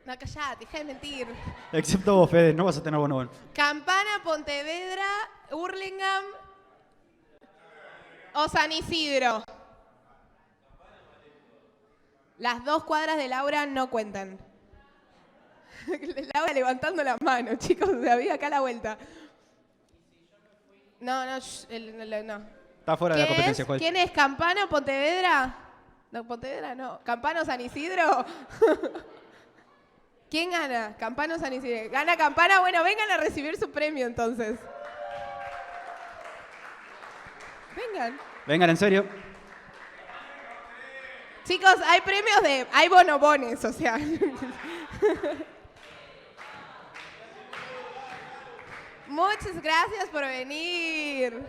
No, callate, deja de mentir. Excepto vos, Fede, no vas a tener bueno. Campana, Pontevedra, Hurlingham o San Isidro. Las 2 cuadras de Laura no cuentan. Laura levantando la mano, chicos, había acá la vuelta. No. Está fuera de la competencia, Juan. ¿Quién es? ¿Campana o Pontevedra? No, Pontevedra no. ¿Campana o San Isidro? ¿Quién gana? ¿Campana o San Isidro? ¿Gana Campana? Bueno, vengan a recibir su premio entonces. Vengan. Vengan, en serio. Chicos, hay premios hay bonobones, o sea. Muchas gracias por venir.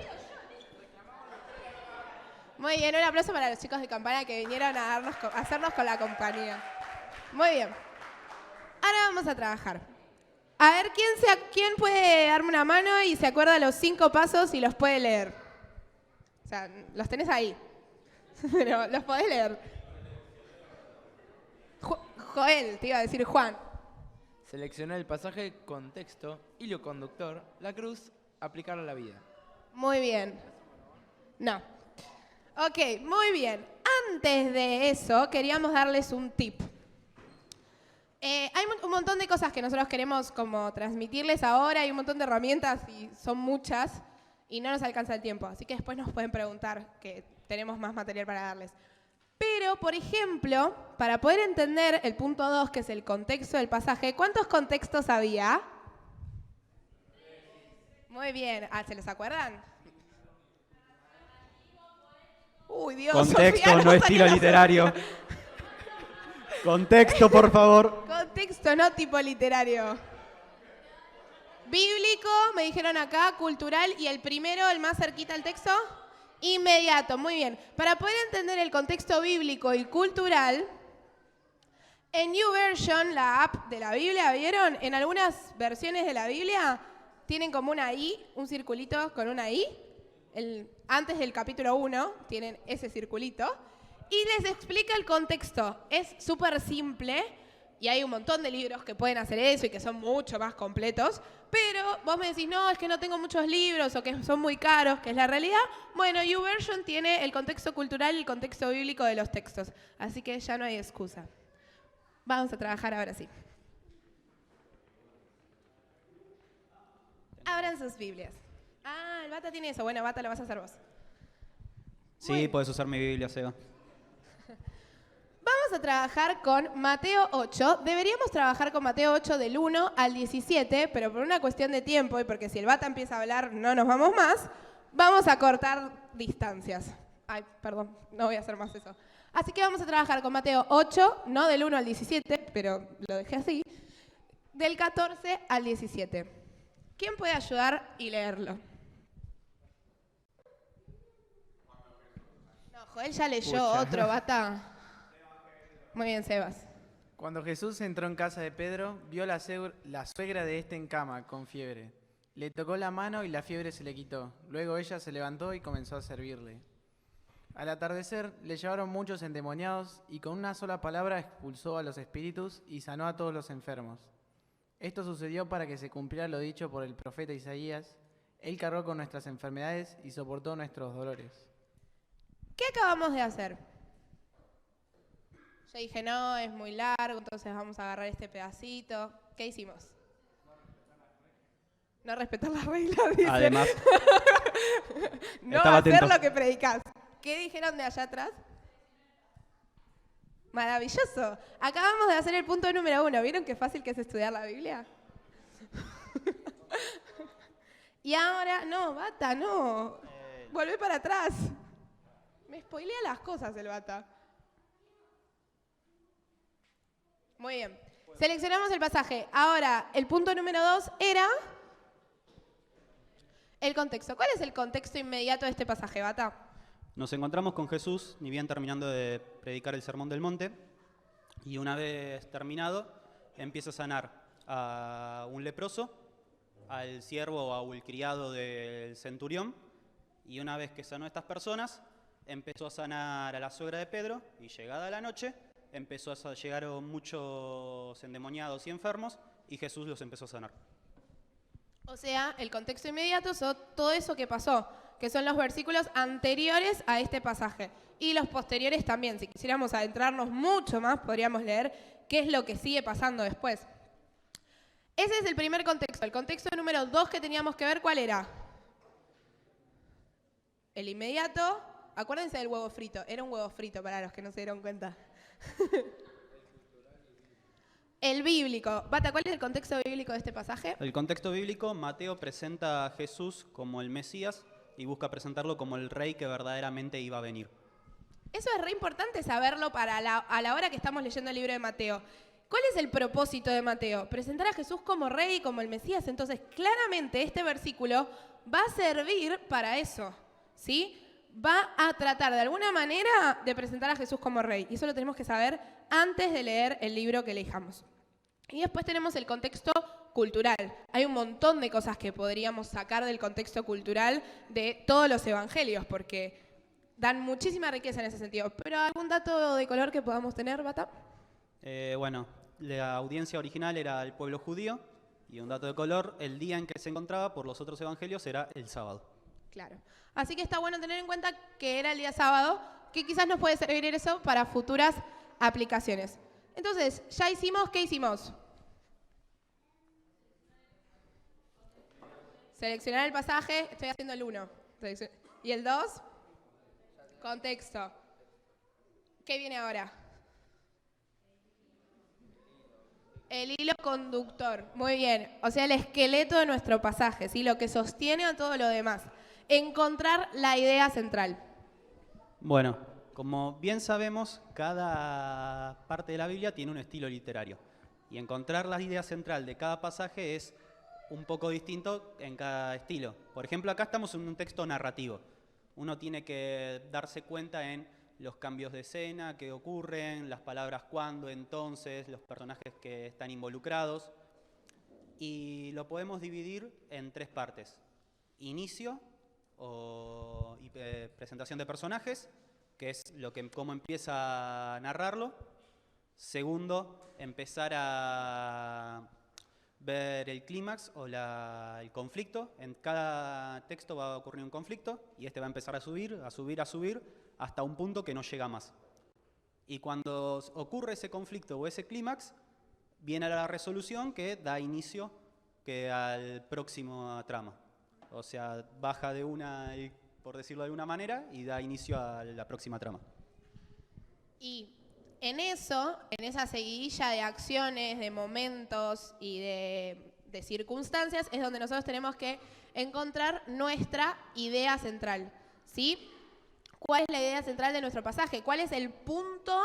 Muy bien, un aplauso para los chicos de Campana que vinieron a hacernos con la compañía. Muy bien. Ahora vamos a trabajar. A ver, ¿quién puede darme una mano y se acuerda los 5 pasos y los puede leer? O sea, los tenés ahí. Pero los podés leer. Joel, te iba a decir Juan. Seleccionar el pasaje, contexto, hilo conductor, la cruz, aplicarlo a la vida. Muy bien. No. Ok, muy bien. Antes de eso, queríamos darles un tip. Hay un montón de cosas que nosotros queremos como transmitirles ahora, hay un montón de herramientas y son muchas y no nos alcanza el tiempo, así que después nos pueden preguntar que tenemos más material para darles. Pero, por ejemplo, para poder entender el punto 2, que es el contexto del pasaje, ¿cuántos contextos había? Muy bien. ¿Se los acuerdan? Uy, Dios. Contexto, Sofía, no estilo literario. Contexto, por favor. Contexto, no tipo literario. Bíblico, me dijeron acá, cultural, y el primero, el más cerquita al texto, inmediato. Muy bien. Para poder entender el contexto bíblico y cultural, en New Version, la app de la Biblia, ¿vieron? En algunas versiones de la Biblia tienen como una I, un circulito con una I. Antes del capítulo 1 tienen ese circulito. Y les explica el contexto. Es súper simple y hay un montón de libros que pueden hacer eso y que son mucho más completos. Pero vos me decís, no, es que no tengo muchos libros o que son muy caros, que es la realidad. Bueno, YouVersion tiene el contexto cultural y el contexto bíblico de los textos. Así que ya no hay excusa. Vamos a trabajar ahora sí. Abran sus Biblias. El Bata tiene eso. Bueno, Bata, lo vas a hacer vos. Sí, podés usar mi Biblia, Seba. Vamos a trabajar con Mateo 8. Deberíamos trabajar con Mateo 8 del 1 al 17, pero por una cuestión de tiempo y porque si el Bata empieza a hablar no nos vamos más, vamos a cortar distancias. Ay, perdón, no voy a hacer más eso. Así que vamos a trabajar con Mateo 8, no del 1 al 17, pero lo dejé así, del 14 al 17. ¿Quién puede ayudar y leerlo? No, Joel ya leyó otro, Bata. Muy bien, Sebas. Cuando Jesús entró en casa de Pedro, vio la suegra de este en cama, con fiebre. Le tocó la mano y la fiebre se le quitó. Luego ella se levantó y comenzó a servirle. Al atardecer le llevaron muchos endemoniados y con una sola palabra expulsó a los espíritus y sanó a todos los enfermos. Esto sucedió para que se cumpliera lo dicho por el profeta Isaías. Él cargó con nuestras enfermedades y soportó nuestros dolores. ¿Qué acabamos de hacer? Yo dije, no, es muy largo, entonces vamos a agarrar este pedacito. ¿Qué hicimos? No respetar las reglas, dice. Además, no estaba hacer atento. lo que predicás. ¿Qué dijeron de allá atrás? Maravilloso. Acabamos de hacer el punto número 1. ¿Vieron qué fácil que es estudiar la Biblia? Y ahora, no, Bata, no. Volvé para atrás. Me spoilea las cosas el Bata. Muy bien. Seleccionamos el pasaje. Ahora, el punto número 2 era el contexto. ¿Cuál es el contexto inmediato de este pasaje, Bata? nos encontramos con Jesús, ni bien terminando de predicar el Sermón del Monte, y una vez terminado, empieza a sanar a un leproso, al siervo o al criado del centurión, y una vez que sanó a estas personas, empezó a sanar a la suegra de Pedro, y llegada la noche, empezó a llegar muchos endemoniados y enfermos, y Jesús los empezó a sanar. O sea, el contexto inmediato es todo eso que pasó, que son los versículos anteriores a este pasaje. Y los posteriores también. Si quisiéramos adentrarnos mucho más, podríamos leer qué es lo que sigue pasando después. Ese es el primer contexto. El contexto número 2 que teníamos que ver, ¿cuál era? El inmediato. Acuérdense del huevo frito. Era un huevo frito para los que no se dieron cuenta. El bíblico. Bata, ¿cuál es el contexto bíblico de este pasaje? El contexto bíblico, Mateo presenta a Jesús como el Mesías y busca presentarlo como el rey que verdaderamente iba a venir. Eso es re importante saberlo a la hora que estamos leyendo el libro de Mateo. ¿Cuál es el propósito de Mateo? Presentar a Jesús como rey, como el Mesías. Entonces, claramente este versículo va a servir para eso, ¿sí? Va a tratar de alguna manera de presentar a Jesús como rey. Y eso lo tenemos que saber antes de leer el libro que elijamos. Y después tenemos el contexto cultural. Hay un montón de cosas que podríamos sacar del contexto cultural de todos los evangelios, porque dan muchísima riqueza en ese sentido. ¿Pero algún dato de color que podamos tener, Bata? Bueno, la audiencia original era el pueblo judío, y un dato de color, el día en que se encontraba por los otros evangelios era el sábado. Claro. Así que está bueno tener en cuenta que era el día sábado, que quizás nos puede servir eso para futuras aplicaciones. Entonces, ya hicimos, ¿qué hicimos? Seleccionar el pasaje, estoy haciendo el 1. ¿Y el 2? Contexto. ¿Qué viene ahora? El hilo conductor. Muy bien. O sea, el esqueleto de nuestro pasaje, ¿sí? Lo que sostiene a todo lo demás. Encontrar la idea central. Bueno, como bien sabemos, cada parte de la Biblia tiene un estilo literario. Y encontrar la idea central de cada pasaje es un poco distinto en cada estilo. Por ejemplo, acá estamos en un texto narrativo. Uno tiene que darse cuenta en los cambios de escena que ocurren, las palabras cuándo, entonces, los personajes que están involucrados. Y lo podemos dividir en 3 partes. Inicio y presentación de personajes, que es cómo empieza a narrarlo. Segundo, empezar a ver el clímax o el conflicto. En cada texto va a ocurrir un conflicto y este va a empezar a subir, hasta un punto que no llega más. Y cuando ocurre ese conflicto o ese clímax, viene la resolución que da inicio al próximo trama. O sea, baja de una, por decirlo de alguna manera, y da inicio a la próxima trama. Y en esa seguidilla de acciones, de momentos y de circunstancias, es donde nosotros tenemos que encontrar nuestra idea central, ¿sí? ¿Cuál es la idea central de nuestro pasaje? ¿Cuál es el punto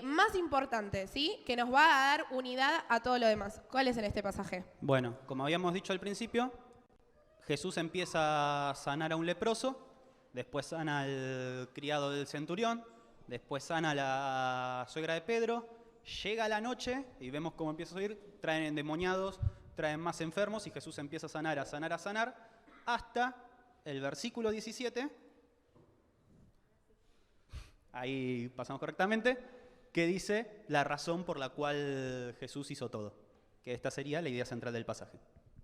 más importante, ¿sí? Que nos va a dar unidad a todo lo demás? ¿Cuál es en este pasaje? Bueno, como habíamos dicho al principio, Jesús empieza a sanar a un leproso, después sana al criado del centurión, después sana a la suegra de Pedro, llega la noche y vemos cómo empieza a subir, traen endemoniados, traen más enfermos y Jesús empieza a sanar, hasta el versículo 17, ahí pasamos correctamente, que dice la razón por la cual Jesús hizo todo, que esta sería la idea central del pasaje.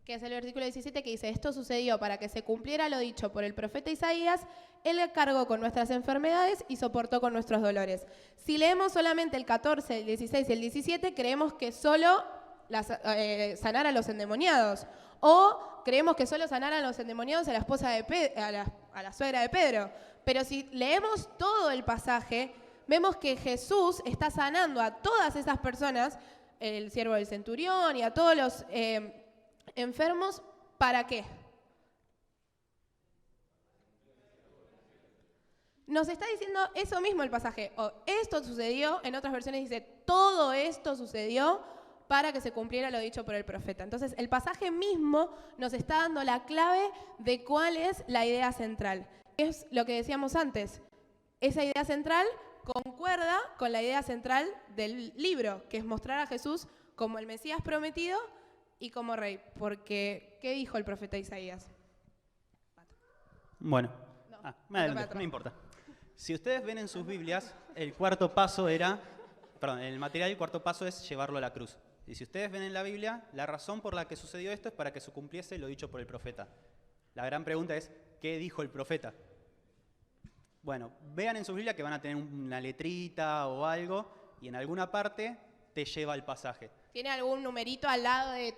Que es el versículo 17 que dice, esto sucedió para que se cumpliera lo dicho por el profeta Isaías, él cargó con nuestras enfermedades y soportó con nuestros dolores. Si leemos solamente el 14, el 16 y el 17, creemos que solo sanar a los endemoniados. O creemos que solo sanar a los endemoniados a la esposa de a la suegra de Pedro. Pero si leemos todo el pasaje, vemos que Jesús está sanando a todas esas personas, el siervo del centurión y a todos los enfermos, ¿para qué? Nos está diciendo eso mismo el pasaje. Esto sucedió, en otras versiones dice, todo esto sucedió para que se cumpliera lo dicho por el profeta. Entonces, el pasaje mismo nos está dando la clave de cuál es la idea central. Es lo que decíamos antes. Esa idea central concuerda con la idea central del libro, que es mostrar a Jesús como el Mesías prometido y como rey, porque ¿qué dijo el profeta Isaías? Bueno, no importa. Si ustedes ven en sus Biblias, el material del cuarto paso es llevarlo a la cruz. Y si ustedes ven en la Biblia, la razón por la que sucedió esto es para que se cumpliese lo dicho por el profeta. La gran pregunta es, ¿qué dijo el profeta? Bueno, vean en sus Biblias que van a tener una letrita o algo, y en alguna parte te lleva al pasaje. ¿Tiene algún numerito al lado de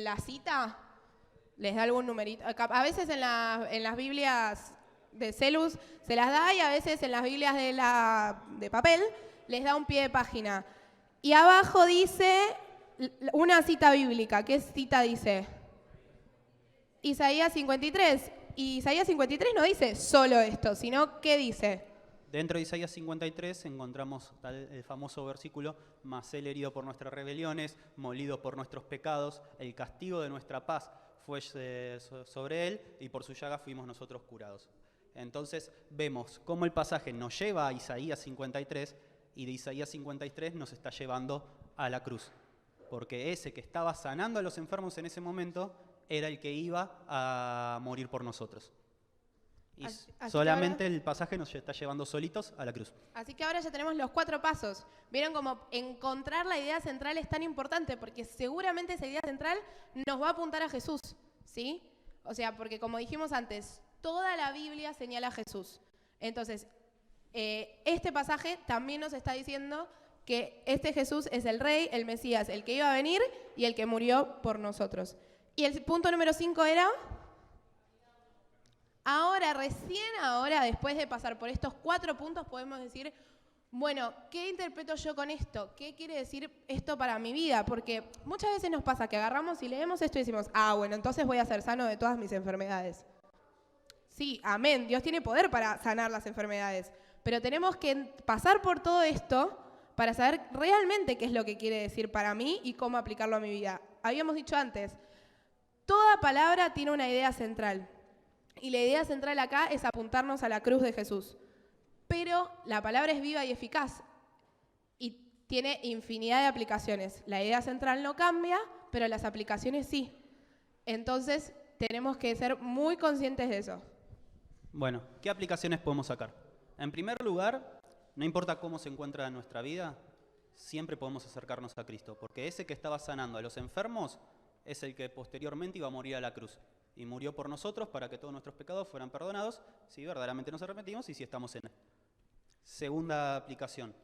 la cita? ¿Les da algún numerito? A veces en las Biblias de Celus se las da y a veces en las Biblias de papel les da un pie de página. Y abajo dice una cita bíblica. ¿Qué cita dice? Isaías 53. Y Isaías 53 no dice solo esto, sino ¿qué dice? Dentro de Isaías 53 encontramos el famoso versículo: mas él herido por nuestras rebeliones, molido por nuestros pecados, el castigo de nuestra paz fue sobre él y por su llaga fuimos nosotros curados. Entonces vemos cómo el pasaje nos lleva a Isaías 53 y de Isaías 53 nos está llevando a la cruz. Porque ese que estaba sanando a los enfermos en ese momento era el que iba a morir por nosotros. Y Así solamente el pasaje nos está llevando solitos a la cruz. Así que ahora ya tenemos los 4 pasos. ¿Vieron cómo encontrar la idea central es tan importante? Porque seguramente esa idea central nos va a apuntar a Jesús, ¿sí? O sea, porque como dijimos antes, toda la Biblia señala a Jesús. Entonces, este pasaje también nos está diciendo que este Jesús es el Rey, el Mesías, el que iba a venir y el que murió por nosotros. Y el punto número 5 era... Ahora, recién ahora, después de pasar por estos 4 puntos, podemos decir, bueno, ¿qué interpreto yo con esto? ¿Qué quiere decir esto para mi vida? Porque muchas veces nos pasa que agarramos y leemos esto y decimos, bueno, entonces voy a ser sano de todas mis enfermedades. Sí, amén, Dios tiene poder para sanar las enfermedades, pero tenemos que pasar por todo esto para saber realmente qué es lo que quiere decir para mí y cómo aplicarlo a mi vida. Habíamos dicho antes, toda palabra tiene una idea central. Y la idea central acá es apuntarnos a la cruz de Jesús. Pero la palabra es viva y eficaz y tiene infinidad de aplicaciones. La idea central no cambia, pero las aplicaciones sí. Entonces tenemos que ser muy conscientes de eso. Bueno, ¿qué aplicaciones podemos sacar? En primer lugar, no importa cómo se encuentra nuestra vida, siempre podemos acercarnos a Cristo, porque ese que estaba sanando a los enfermos es el que posteriormente iba a morir a la cruz. Y murió por nosotros para que todos nuestros pecados fueran perdonados si verdaderamente nos arrepentimos y si estamos en él. Segunda aplicación.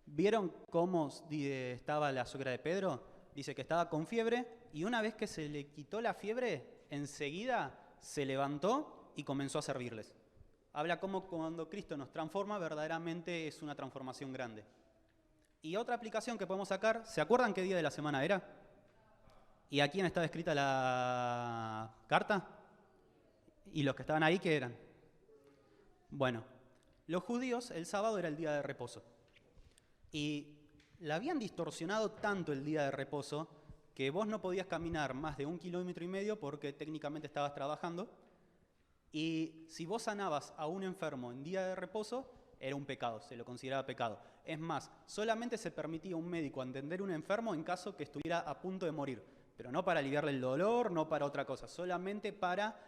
¿Vieron cómo estaba la suegra de Pedro? Dice que estaba con fiebre y una vez que se le quitó la fiebre, enseguida se levantó y comenzó a servirles. Habla como cuando Cristo nos transforma, verdaderamente es una transformación grande. Y otra aplicación que podemos sacar, ¿se acuerdan qué día de la semana era? ¿Y a quién estaba escrita la carta? ¿Y los que estaban ahí qué eran? Bueno, los judíos el sábado era el día de reposo. Y la habían distorsionado tanto el día de reposo que vos no podías caminar más de 1,5 kilómetros porque técnicamente estabas trabajando. Y si vos sanabas a un enfermo en día de reposo, era un pecado, se lo consideraba pecado. Es más, solamente se permitía a un médico atender a un enfermo en caso que estuviera a punto de morir. Pero no para aliviarle el dolor, no para otra cosa, solamente para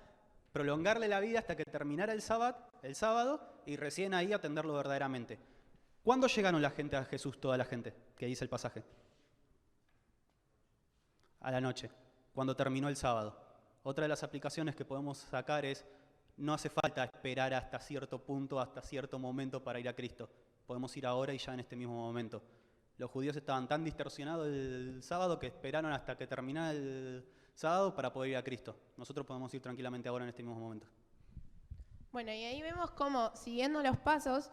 prolongarle la vida hasta que terminara el sábado y recién ahí atenderlo verdaderamente. ¿Cuándo llegaron la gente a Jesús, toda la gente, que dice el pasaje? A la noche, cuando terminó el sábado. Otra de las aplicaciones que podemos sacar es, no hace falta esperar hasta cierto punto, hasta cierto momento para ir a Cristo. Podemos ir ahora y ya en este mismo momento. Los judíos estaban tan distorsionados el sábado que esperaron hasta que terminara el sábado para poder ir a Cristo. Nosotros podemos ir tranquilamente ahora en este mismo momento. Bueno, y ahí vemos cómo, siguiendo los pasos,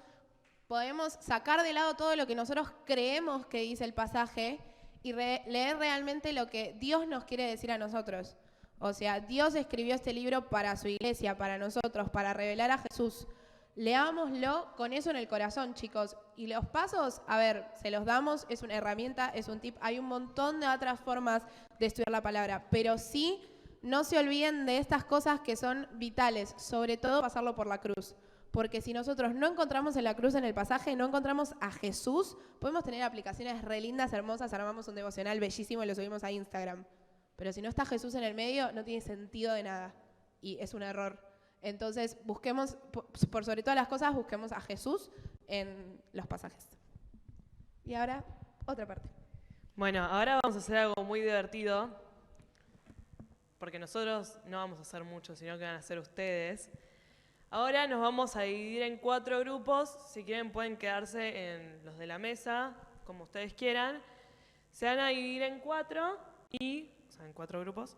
podemos sacar de lado todo lo que nosotros creemos que dice el pasaje y leer realmente lo que Dios nos quiere decir a nosotros. O sea, Dios escribió este libro para su iglesia, para nosotros, para revelar a Jesús. Leámoslo con eso en el corazón, chicos. Y los pasos, a ver, se los damos, es una herramienta, es un tip. Hay un montón de otras formas de estudiar la palabra, pero sí, no se olviden de estas cosas que son vitales, sobre todo pasarlo por la cruz. Porque si nosotros no encontramos en la cruz, en el pasaje, no encontramos a Jesús, podemos tener aplicaciones re lindas, hermosas, armamos un devocional bellísimo y lo subimos a Instagram. Pero si no está Jesús en el medio, no tiene sentido de nada. Y es un error. Entonces, busquemos, por sobre todas las cosas, busquemos a Jesús en los pasajes. Y ahora, otra parte. Bueno, ahora vamos a hacer algo muy divertido, porque nosotros no vamos a hacer mucho, sino que van a hacer ustedes. Ahora nos vamos a dividir en 4 grupos. Si quieren pueden quedarse en los de la mesa, como ustedes quieran. Se van a dividir en 4 en 4 grupos.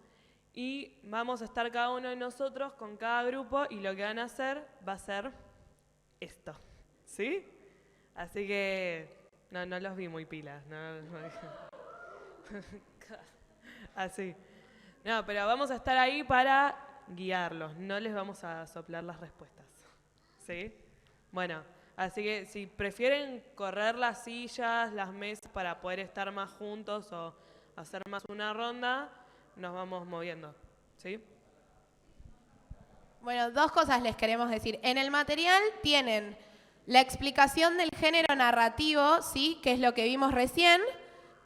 Y vamos a estar cada uno de nosotros con cada grupo y lo que van a hacer va a ser esto, ¿sí? Así que no los vi muy pilas, así. No, pero vamos a estar ahí para guiarlos, no les vamos a soplar las respuestas. ¿Sí? Bueno, así que si prefieren correr las sillas, las mesas para poder estar más juntos o hacer más una ronda, nos vamos moviendo. ¿Sí? Bueno, 2 cosas les queremos decir. En el material tienen la explicación del género narrativo, ¿sí? Que es lo que vimos recién.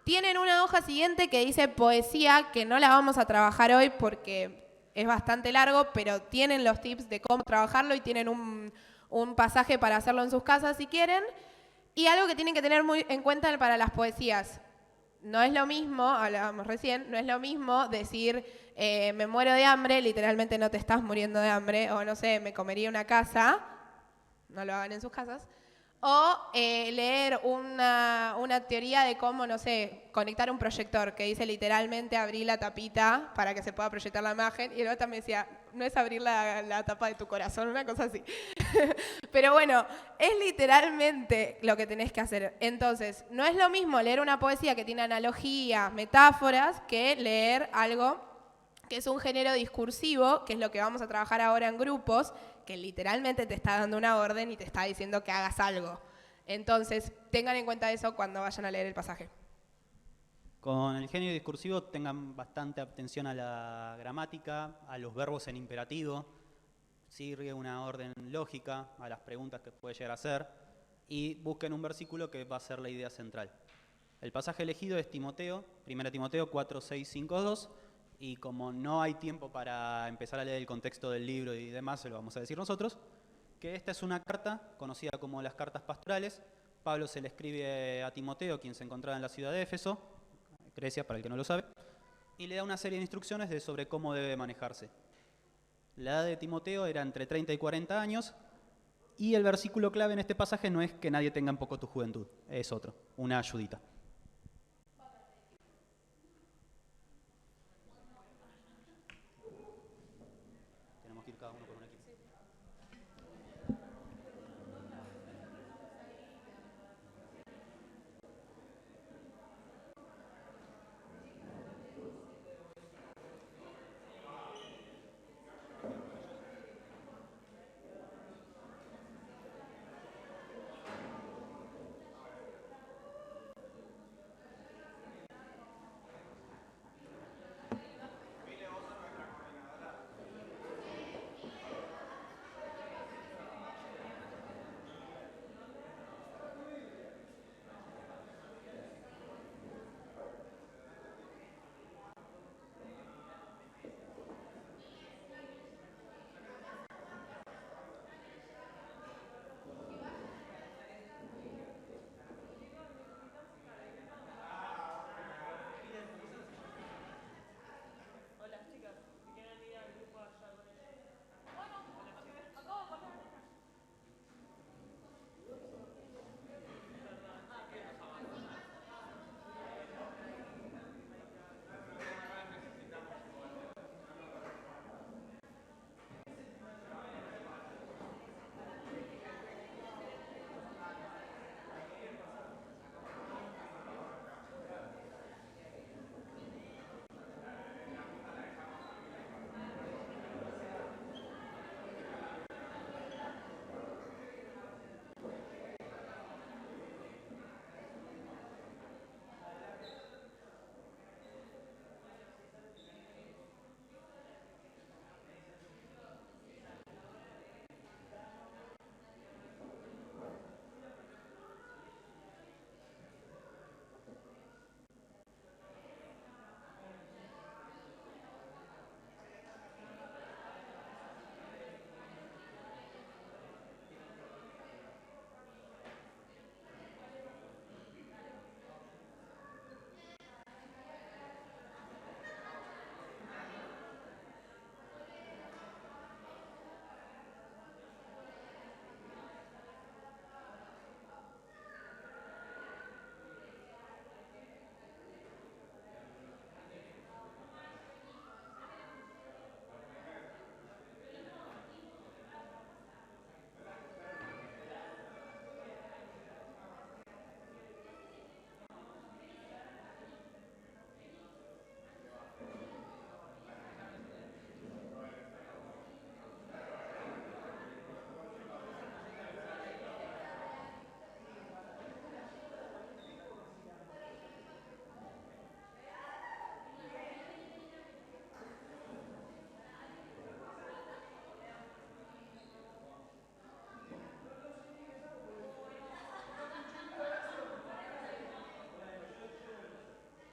Tienen una hoja siguiente que dice poesía, que no la vamos a trabajar hoy porque es bastante largo, pero tienen los tips de cómo trabajarlo y tienen un pasaje para hacerlo en sus casas si quieren. Y algo que tienen que tener muy en cuenta para las poesías. No es lo mismo, hablábamos recién, no es lo mismo decir me muero de hambre, literalmente no te estás muriendo de hambre, o no sé, me comería una casa, no lo hagan en sus casas, o leer una teoría de cómo, no sé, conectar un proyector, que dice literalmente abrir la tapita para que se pueda proyectar la imagen, y el otro también decía, no es abrir la tapa de tu corazón, una cosa así. Pero bueno, es literalmente lo que tenés que hacer. Entonces, no es lo mismo leer una poesía que tiene analogías, metáforas, que leer algo que es un género discursivo, que es lo que vamos a trabajar ahora en grupos, que literalmente te está dando una orden y te está diciendo que hagas algo. Entonces, tengan en cuenta eso cuando vayan a leer el pasaje. Con el género discursivo tengan bastante atención a la gramática, a los verbos en imperativo, sigue una orden lógica a las preguntas que puede llegar a hacer y busquen un versículo que va a ser la idea central. El pasaje elegido es Timoteo, 1 Timoteo 4, 6, 5, 2, y como no hay tiempo para empezar a leer el contexto del libro y demás, se lo vamos a decir nosotros, que esta es una carta conocida como las cartas pastorales. Pablo se le escribe a Timoteo, quien se encontraba en la ciudad de Éfeso, Grecia, para el que no lo sabe, y le da una serie de instrucciones sobre cómo debe manejarse. La edad de Timoteo era entre 30 y 40 años, y el versículo clave en este pasaje no es que nadie tenga en poco tu juventud, es otro, una ayudita.